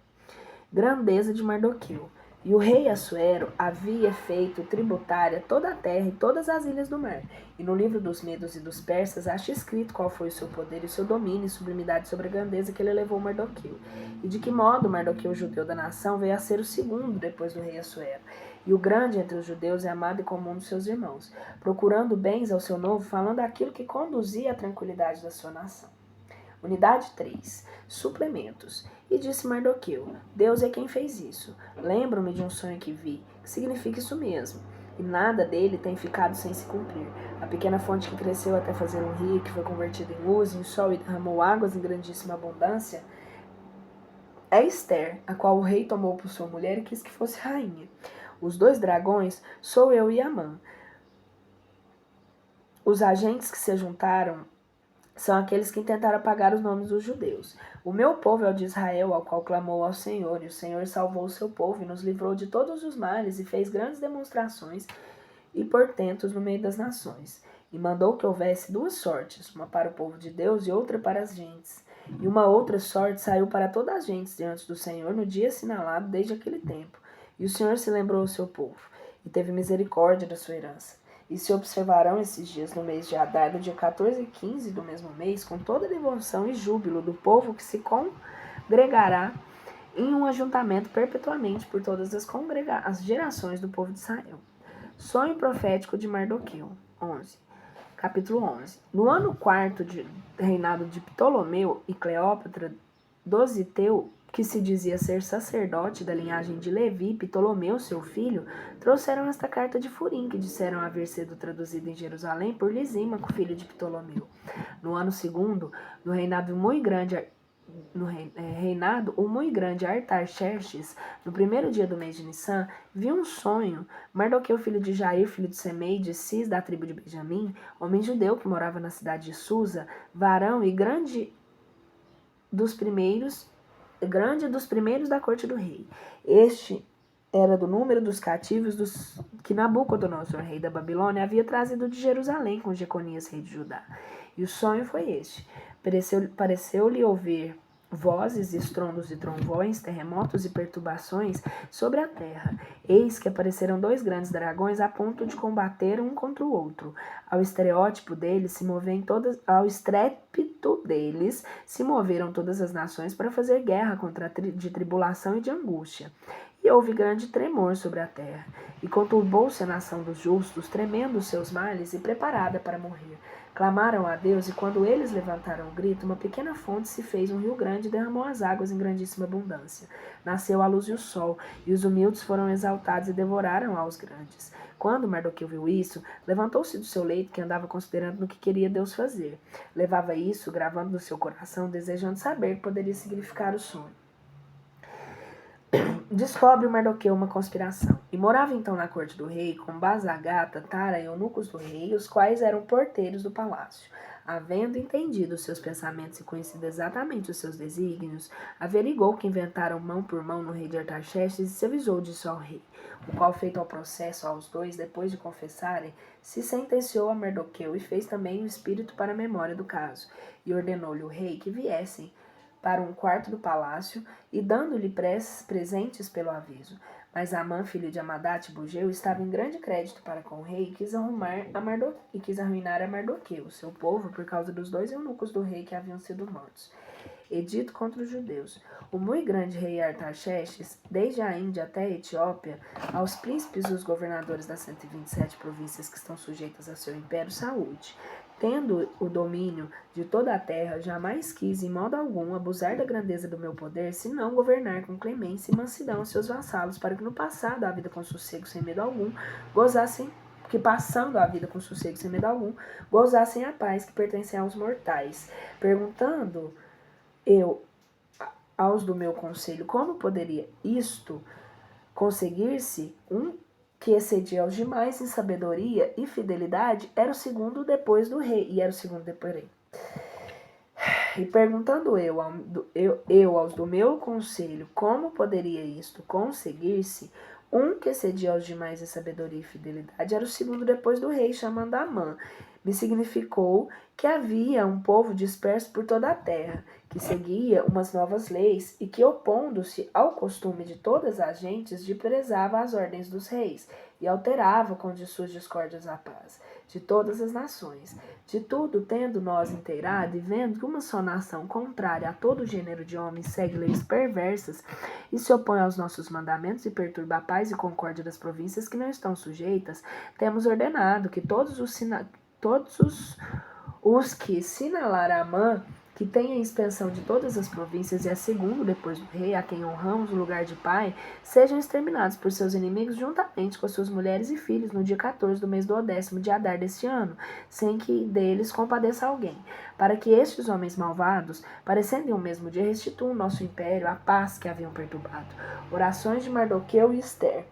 Grandeza de Mardoqueu. E o rei Assuero havia feito tributária toda a terra e todas as ilhas do mar. E no livro dos Medos e dos Persas acha escrito qual foi o seu poder e o seu domínio e sublimidade sobre a grandeza que ele levou Mardoqueu. E de que modo Mardoqueu, judeu da nação, veio a ser o segundo depois do rei Assuero. E o grande entre os judeus é amado e comum dos seus irmãos, procurando bens ao seu novo, falando aquilo que conduzia à tranquilidade da sua nação. Unidade 3. Suplementos. E disse Mardoqueu: Deus é quem fez isso. Lembro-me de um sonho que vi, que significa isso mesmo. E nada dele tem ficado sem se cumprir. A pequena fonte que cresceu até fazer um rio, que foi convertido em luz, em sol e derramou águas em grandíssima abundância, é Esther, a qual o rei tomou por sua mulher e quis que fosse rainha. Os 2 dragões sou eu e Amã. Os agentes que se juntaram são aqueles que tentaram apagar os nomes dos judeus. O meu povo é o de Israel, ao qual clamou ao Senhor, e o Senhor salvou o seu povo e nos livrou de todos os males e fez grandes demonstrações e portentos no meio das nações. E mandou que houvesse 2 sortes, uma para o povo de Deus e outra para as gentes. E uma outra sorte saiu para todas as gentes diante do Senhor no dia assinalado desde aquele tempo. E o Senhor se lembrou do seu povo, e teve misericórdia da sua herança. E se observarão esses dias no mês de Adar, no dia 14 e 15 do mesmo mês, com toda a devoção e júbilo do povo que se congregará em um ajuntamento perpetuamente por todas as gerações do povo de Israel. Sonho profético de Mardoqueu. 11. Capítulo 11. No ano 4 de reinado de Ptolomeu e Cleópatra, Dositeu, que se dizia ser sacerdote da linhagem de Levi, Ptolomeu, seu filho, trouxeram esta carta de Furim, que disseram haver sido traduzida em Jerusalém por Lisímaco, filho de Ptolomeu. No ano 2º, no reinado muito grande Artaxerxes, no primeiro dia do mês de Nissan, viu um sonho. Mardoqueu, filho de Jair, filho de Semei, de Cis, da tribo de Benjamim, homem judeu que morava na cidade de Susa, varão e grande dos primeiros da corte do rei. Este era do número dos cativos que Nabucodonosor, rei da Babilônia, havia trazido de Jerusalém com Jeconias, rei de Judá. E o sonho foi este. Pareceu-lhe ouvir vozes, estrondos de trovões, terremotos e perturbações sobre a terra. Eis que apareceram 2 grandes dragões a ponto de combater um contra o outro. Ao estrépito deles se moveram todas as nações para fazer guerra contra de tribulação e de angústia. E houve grande tremor sobre a terra. E conturbou-se a nação dos justos, tremendo os seus males e preparada para morrer. Clamaram a Deus, e quando eles levantaram o grito, uma pequena fonte se fez um rio grande e derramou as águas em grandíssima abundância. Nasceu a luz e o sol, e os humildes foram exaltados e devoraram aos grandes. Quando Mardoqueu viu isso, levantou-se do seu leito, que andava considerando no que queria Deus fazer. Levava isso, gravando no seu coração, desejando saber o que poderia significar o sonho. Descobre Mardoqueu uma conspiração. E morava então na corte do rei com Bazagata, Tara e eunucos do rei, os quais eram porteiros do palácio. Havendo entendido os seus pensamentos e conhecido exatamente os seus desígnios, averigou que inventaram mão por mão no rei de Artaxerxes e se avisou disso ao rei, o qual, feito ao processo aos 2, depois de confessarem, se sentenciou a Mardoqueu e fez também um espírito para a memória do caso, e ordenou-lhe o rei que viessem para um quarto do palácio e dando-lhe presentes pelo aviso. Mas Amã, filho de Amadate Bugeu, estava em grande crédito para com o rei e quis arruinar a Mardoqueu, seu povo, por causa dos 2 eunucos do rei que haviam sido mortos. Edito contra os judeus. O muito grande rei Artaxerxes, desde a Índia até a Etiópia, aos príncipes e os governadores das 127 províncias que estão sujeitas a seu império, saúde. Tendo o domínio de toda a terra, jamais quis, em modo algum, abusar da grandeza do meu poder, senão governar com clemência e mansidão os seus vassalos, para que no passado a vida com sossego sem medo algum, gozassem a paz que pertencem aos mortais. Perguntando eu aos do meu conselho, como poderia isto conseguir-se? Um que excedia aos demais em sabedoria e fidelidade, era o segundo depois do rei, e era o segundo depois do rei. E perguntando eu aos do meu conselho, como poderia isto conseguir-se? Um que excedia aos demais em sabedoria e fidelidade, era o segundo depois do rei, chamando Amã. Me significou que havia um povo disperso por toda a terra, que seguia umas novas leis e que, opondo-se ao costume de todas as gentes, desprezava as ordens dos reis e alterava com de suas discórdias a paz de todas as nações. De tudo, tendo nós inteirado e vendo que uma só nação contrária a todo gênero de homens segue leis perversas e se opõe aos nossos mandamentos e perturba a paz e concórdia das províncias que não estão sujeitas, temos ordenado que todos os que sinalar Amã, que tem a expansão de todas as províncias e é segundo depois do rei, a quem honramos o lugar de pai, sejam exterminados por seus inimigos juntamente com as suas mulheres e filhos no dia 14 do mês do 10º de Adar deste ano, sem que deles compadeça alguém, para que estes homens malvados, parecendo em um mesmo dia, restituam nosso império a paz que haviam perturbado. Orações de Mardoqueu e Ester.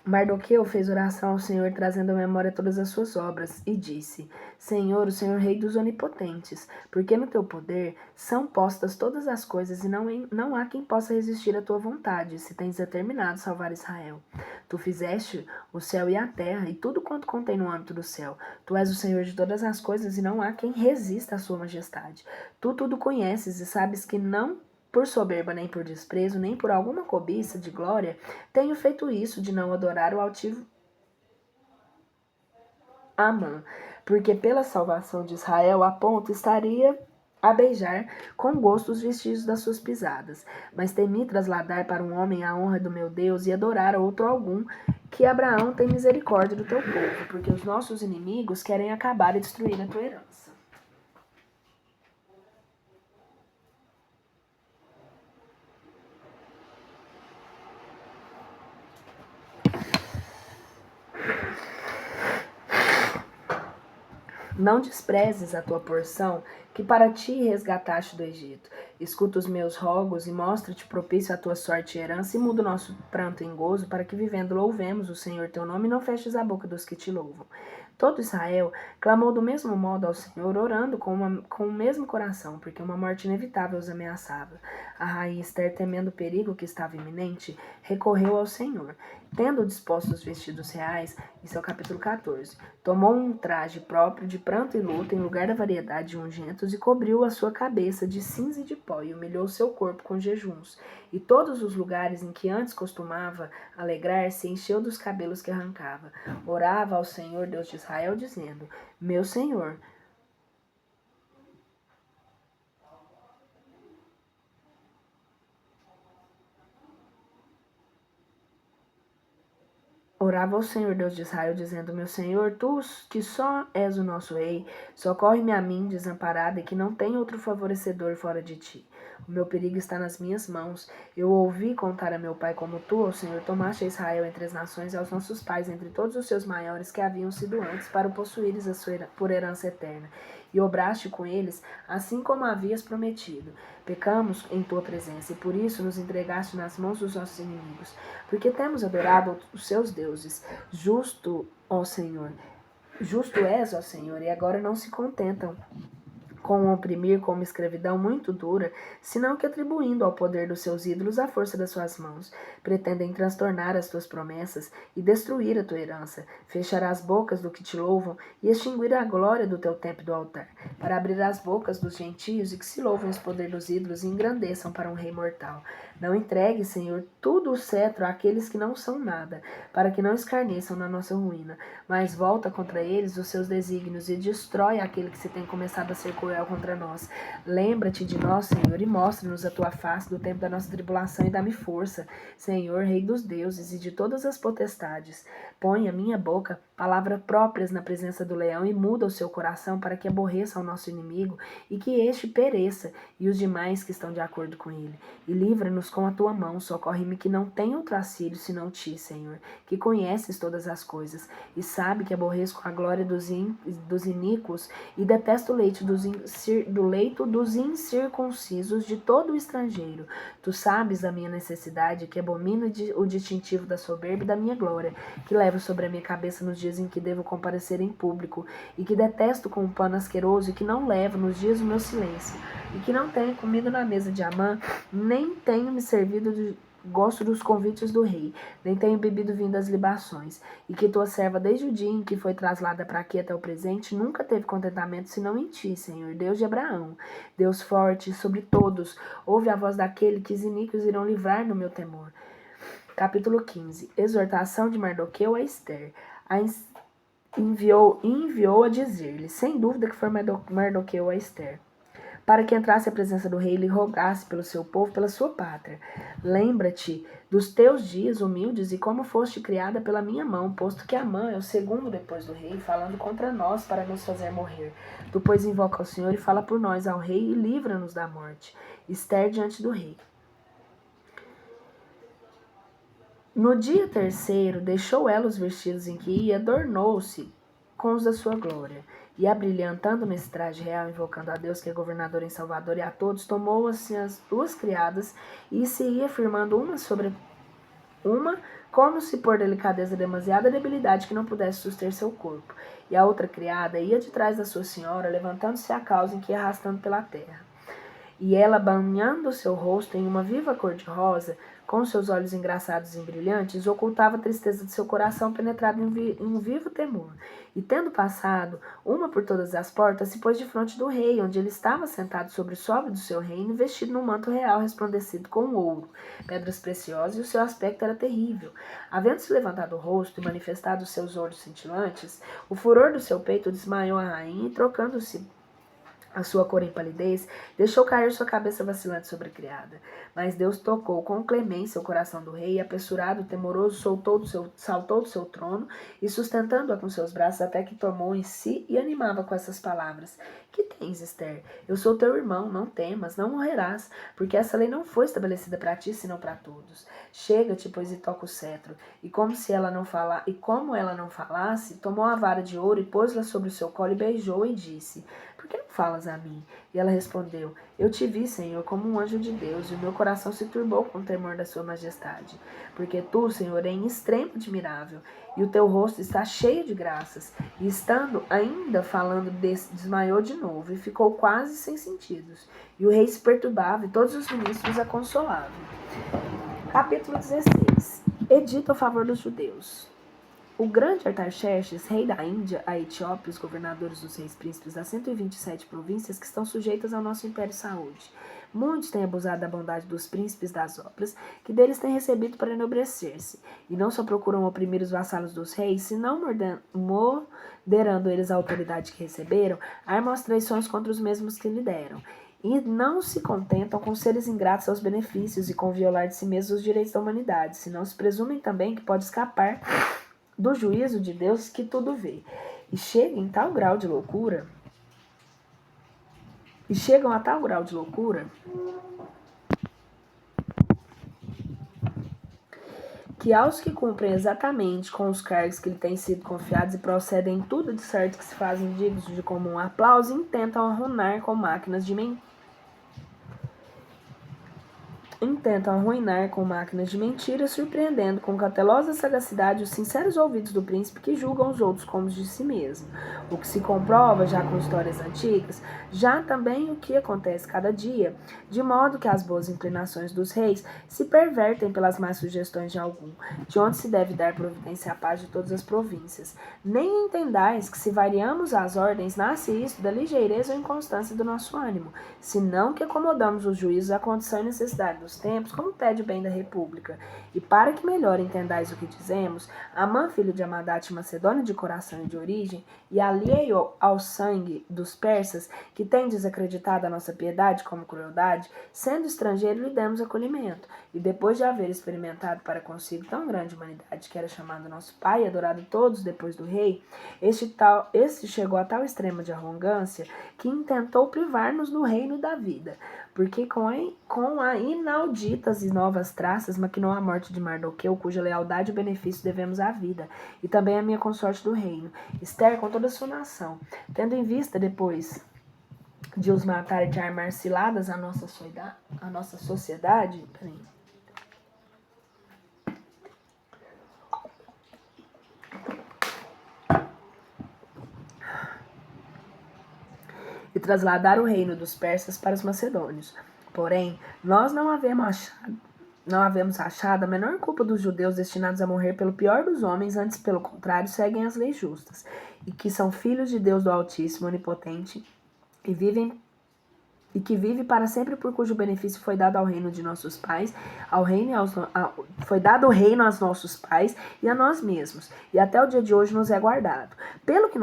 Mardoqueu fez oração ao Senhor, trazendo à memória todas as suas obras, e disse: Senhor, o Senhor Rei dos Onipotentes, porque no teu poder são postas todas as coisas, e não há quem possa resistir à tua vontade, se tens determinado salvar Israel. Tu fizeste o céu e a terra, e tudo quanto contém no âmbito do céu. Tu és o Senhor de todas as coisas, e não há quem resista à sua majestade. Tu tudo conheces, e sabes que não por soberba, nem por desprezo, nem por alguma cobiça de glória, tenho feito isso de não adorar o altivo Amã, porque pela salvação de Israel a ponto estaria a beijar com gosto os vestidos das suas pisadas. Mas temi trasladar para um homem a honra do meu Deus e adorar a outro algum, que Abraão tem misericórdia do teu povo, porque os nossos inimigos querem acabar e destruir a tua herança. Não desprezes a tua porção, que para ti resgataste do Egito. Escuta os meus rogos e mostra-te propício à tua sorte e herança, e muda o nosso pranto em gozo, para que vivendo louvemos o Senhor teu nome e não feches a boca dos que te louvam. Todo Israel clamou do mesmo modo ao Senhor, orando com o mesmo coração, porque uma morte inevitável os ameaçava. A rainha Ester, temendo o perigo que estava iminente, recorreu ao Senhor. Tendo disposto os vestidos reais, isso é o capítulo 14, tomou um traje próprio de pranto e luto em lugar da variedade de ungentos e cobriu a sua cabeça de cinza e de pó e humilhou seu corpo com jejuns. E todos os lugares em que antes costumava alegrar-se encheu dos cabelos que arrancava. Orava ao Senhor Deus de Israel, dizendo: Meu Senhor, orava ao Senhor Deus de Israel, dizendo: Meu Senhor, tu que só és o nosso rei, socorre-me a mim, desamparada, e que não tem outro favorecedor fora de ti. O meu perigo está nas minhas mãos. Eu ouvi contar a meu pai como tu, ó Senhor, tomaste a Israel entre as nações e aos nossos pais entre todos os seus maiores que haviam sido antes, para o possuíres por herança eterna. E obraste com eles, assim como havias prometido. Pecamos em tua presença, e por isso nos entregaste nas mãos dos nossos inimigos. Porque temos adorado os seus deuses. Justo, ó Senhor, justo és, ó Senhor, e agora não se contentam com oprimir com uma escravidão muito dura, senão que atribuindo ao poder dos seus ídolos a força das suas mãos, pretendem transtornar as tuas promessas e destruir a tua herança, fechar as bocas do que te louvam e extinguir a glória do teu templo e do altar, para abrir as bocas dos gentios e que se louvem os poderes dos ídolos e engrandeçam para um rei mortal. Não entregue, Senhor, tudo o cetro àqueles que não são nada, para que não escarneçam na nossa ruína, mas volta contra eles os seus desígnios e destrói aquele que se tem começado a ser cruel contra nós. Lembra-te de nós, Senhor, e mostra-nos a tua face do tempo da nossa tribulação e dá-me força, Senhor, Rei dos deuses e de todas as potestades. Põe a minha boca palavras próprias na presença do leão e muda o seu coração para que aborreça o nosso inimigo e que este pereça e os demais que estão de acordo com ele. E livra-nos livra-nos com a tua mão, socorre-me que não tenho outro auxílio senão ti, Senhor, que conheces todas as coisas, e sabe que aborreço a glória dos iníquos, e detesto o leito dos incircuncisos de todo o estrangeiro. Tu sabes a minha necessidade, que abomino o distintivo da soberba e da minha glória, que levo sobre a minha cabeça nos dias em que devo comparecer em público, e que detesto com um pano asqueroso, e que não levo nos dias do meu silêncio, e que não tenho comido na mesa de Amã, nem tenho me servido de gosto dos convites do rei, nem tenho bebido vinho das libações, e que tua serva desde o dia em que foi traslada para aqui até o presente, nunca teve contentamento senão em ti, Senhor, Deus de Abraão, Deus forte sobre todos, ouve a voz daquele que os iníquos irão livrar no meu temor. Capítulo 15. Exortação de Mardoqueu a Ester. Enviou a dizer-lhe, sem dúvida que foi Mardoqueu a Ester, para que entrasse à presença do rei e lhe rogasse pelo seu povo, pela sua pátria. Lembra-te dos teus dias humildes e como foste criada pela minha mão, posto que Amã é o segundo depois do rei, falando contra nós para nos fazer morrer. Tu, pois, invoca ao Senhor e fala por nós ao rei e livra-nos da morte. Ester diante do rei. No dia terceiro, deixou ela os vestidos em que ia e adornou-se com os da sua glória. E abrilhantando nesse traje real, invocando a Deus que é governador em Salvador e a todos, tomou assim as duas criadas e se ia firmando uma sobre uma, como se por delicadeza demasiada debilidade que não pudesse suster seu corpo. E a outra criada ia de trás da sua senhora, levantando-se a causa em que ia arrastando pela terra. E ela, banhando seu rosto em uma viva cor de rosa, com seus olhos engraçados e brilhantes, ocultava a tristeza de seu coração penetrado em um vivo temor. E tendo passado uma por todas as portas, se pôs de frente do rei, onde ele estava sentado sobre o sobre do seu reino, vestido num manto real resplandecido com ouro, pedras preciosas, e o seu aspecto era terrível. Havendo-se levantado o rosto e manifestado os seus olhos cintilantes, o furor do seu peito desmaiou a rainha, e trocando-se a sua cor em palidez, deixou cair sua cabeça vacilante sobre a criada. Mas Deus tocou com clemência o coração do rei, e apressurado, temoroso, saltou do seu trono, e sustentando-a com seus braços, até que tomou em si e animava com essas palavras. Que tens, Ester? Eu sou teu irmão, não temas, não morrerás, porque essa lei não foi estabelecida para ti, senão para todos. Chega-te, pois, e toca o cetro. E como ela não falasse, tomou a vara de ouro e pôs-la sobre o seu colo e beijou e disse: por que não falas a mim? E ela respondeu: eu te vi, Senhor, como um anjo de Deus, e o meu coração se turbou com o temor da sua majestade. Porque tu, Senhor, é em extremo admirável, e o teu rosto está cheio de graças. E estando ainda falando, desmaiou de novo, e ficou quase sem sentidos. E o rei se perturbava, e todos os ministros a consolavam. Capítulo 16. Edito a favor dos judeus. O grande Artaxerxes, rei da Índia, a Etiópia, os governadores dos reis príncipes das 127 províncias que estão sujeitas ao nosso império saúde. Muitos têm abusado da bondade dos príncipes das obras, que deles têm recebido para enobrecer-se, e não só procuram oprimir os vassalos dos reis, senão moderando eles a autoridade que receberam, armam as traições contra os mesmos que lhe deram. E não se contentam com seres ingratos aos benefícios e com violar de si mesmos os direitos da humanidade, senão se presumem também que pode escapar do juízo de Deus que tudo vê. E chegam a tal grau de loucura que aos que cumprem exatamente com os cargos que lhe têm sido confiados e procedem em tudo de certo que se fazem dignos de comum aplauso, intentam arruinar com máquinas de mentira, surpreendendo com cautelosa sagacidade os sinceros ouvidos do príncipe que julgam os outros como de si mesmo. O que se comprova já com histórias antigas, já também o que acontece cada dia, de modo que as boas inclinações dos reis se pervertem pelas más sugestões de algum, de onde se deve dar providência à paz de todas as províncias. Nem entendais que se variamos as ordens, nasce isto da ligeireza ou inconstância do nosso ânimo, senão que acomodamos os juízos à condição e necessidade dos tempos, como pede o bem da república. E para que melhor entendais o que dizemos, Amã, filho de Amadate, Macedônia de coração e de origem, e alheio ao sangue dos persas, que tem desacreditado a nossa piedade como crueldade, sendo estrangeiro, lhe demos acolhimento. E depois de haver experimentado para consigo tão grande humanidade que era chamado nosso Pai e adorado todos depois do rei, este chegou a tal extremo de arrogância que intentou privar-nos do reino da vida, porque com a inauditas e novas traças maquinou a morte de Mardoqueu, cuja lealdade e benefício devemos à vida, e também a minha consorte do reino, Esther, com toda a sua nação, tendo em vista depois de os matar e de armar ciladas à nossa sociedade. Peraí. E trasladar o reino dos persas para os macedônios. Porém, nós não havemos achado a menor culpa dos judeus destinados a morrer pelo pior dos homens, antes, pelo contrário, seguem as leis justas, e que são filhos de Deus do Altíssimo, Onipotente, e que vive para sempre, por cujo benefício foi dado ao reino de nossos pais, foi dado o reino aos nossos pais e a nós mesmos, e até o dia de hoje nos é guardado. Pelo que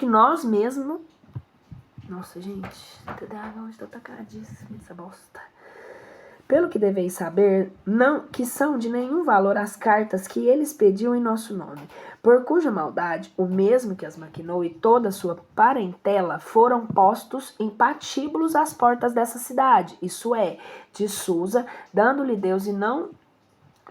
nós mesmos... Nossa, gente, hoje tá atacadíssimo essa bosta. Pelo que deveis saber, não que são de nenhum valor as cartas que eles pediam em nosso nome, por cuja maldade o mesmo que as maquinou e toda a sua parentela foram postos em patíbulos às portas dessa cidade, isso é, de Susa, dando-lhe Deus e não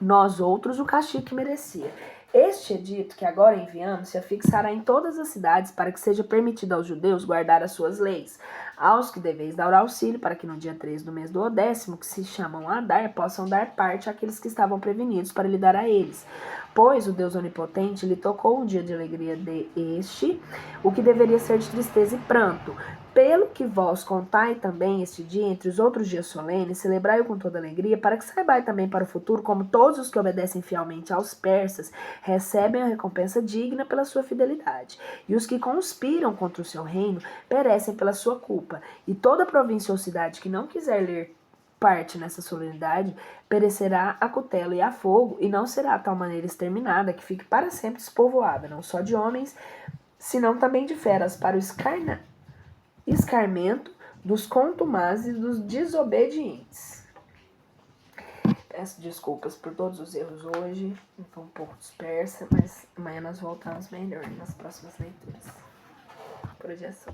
nós outros o castigo que merecia. Este edito que agora enviamos se afixará em todas as cidades para que seja permitido aos judeus guardar as suas leis, aos que deveis dar auxílio para que no dia 3 do mês do 10º, que se chamam Adar, possam dar parte àqueles que estavam prevenidos para lhe dar a eles. Pois o Deus Onipotente lhe tocou um dia de alegria o que deveria ser de tristeza e pranto. Pelo que vós contai também este dia entre os outros dias solenes, celebrai-o com toda alegria, para que saibai também para o futuro como todos os que obedecem fielmente aos persas recebem a recompensa digna pela sua fidelidade, e os que conspiram contra o seu reino perecem pela sua culpa, e toda província ou cidade que não quiser ler parte nessa solenidade perecerá a cutelo e a fogo, e não será a tal maneira exterminada que fique para sempre despovoada, não só de homens, senão também de feras, para o escarmento dos contumazes e dos desobedientes. Peço desculpas por todos os erros hoje, estou um pouco dispersa, mas amanhã nós voltamos melhor nas próximas leituras. Por hoje é só.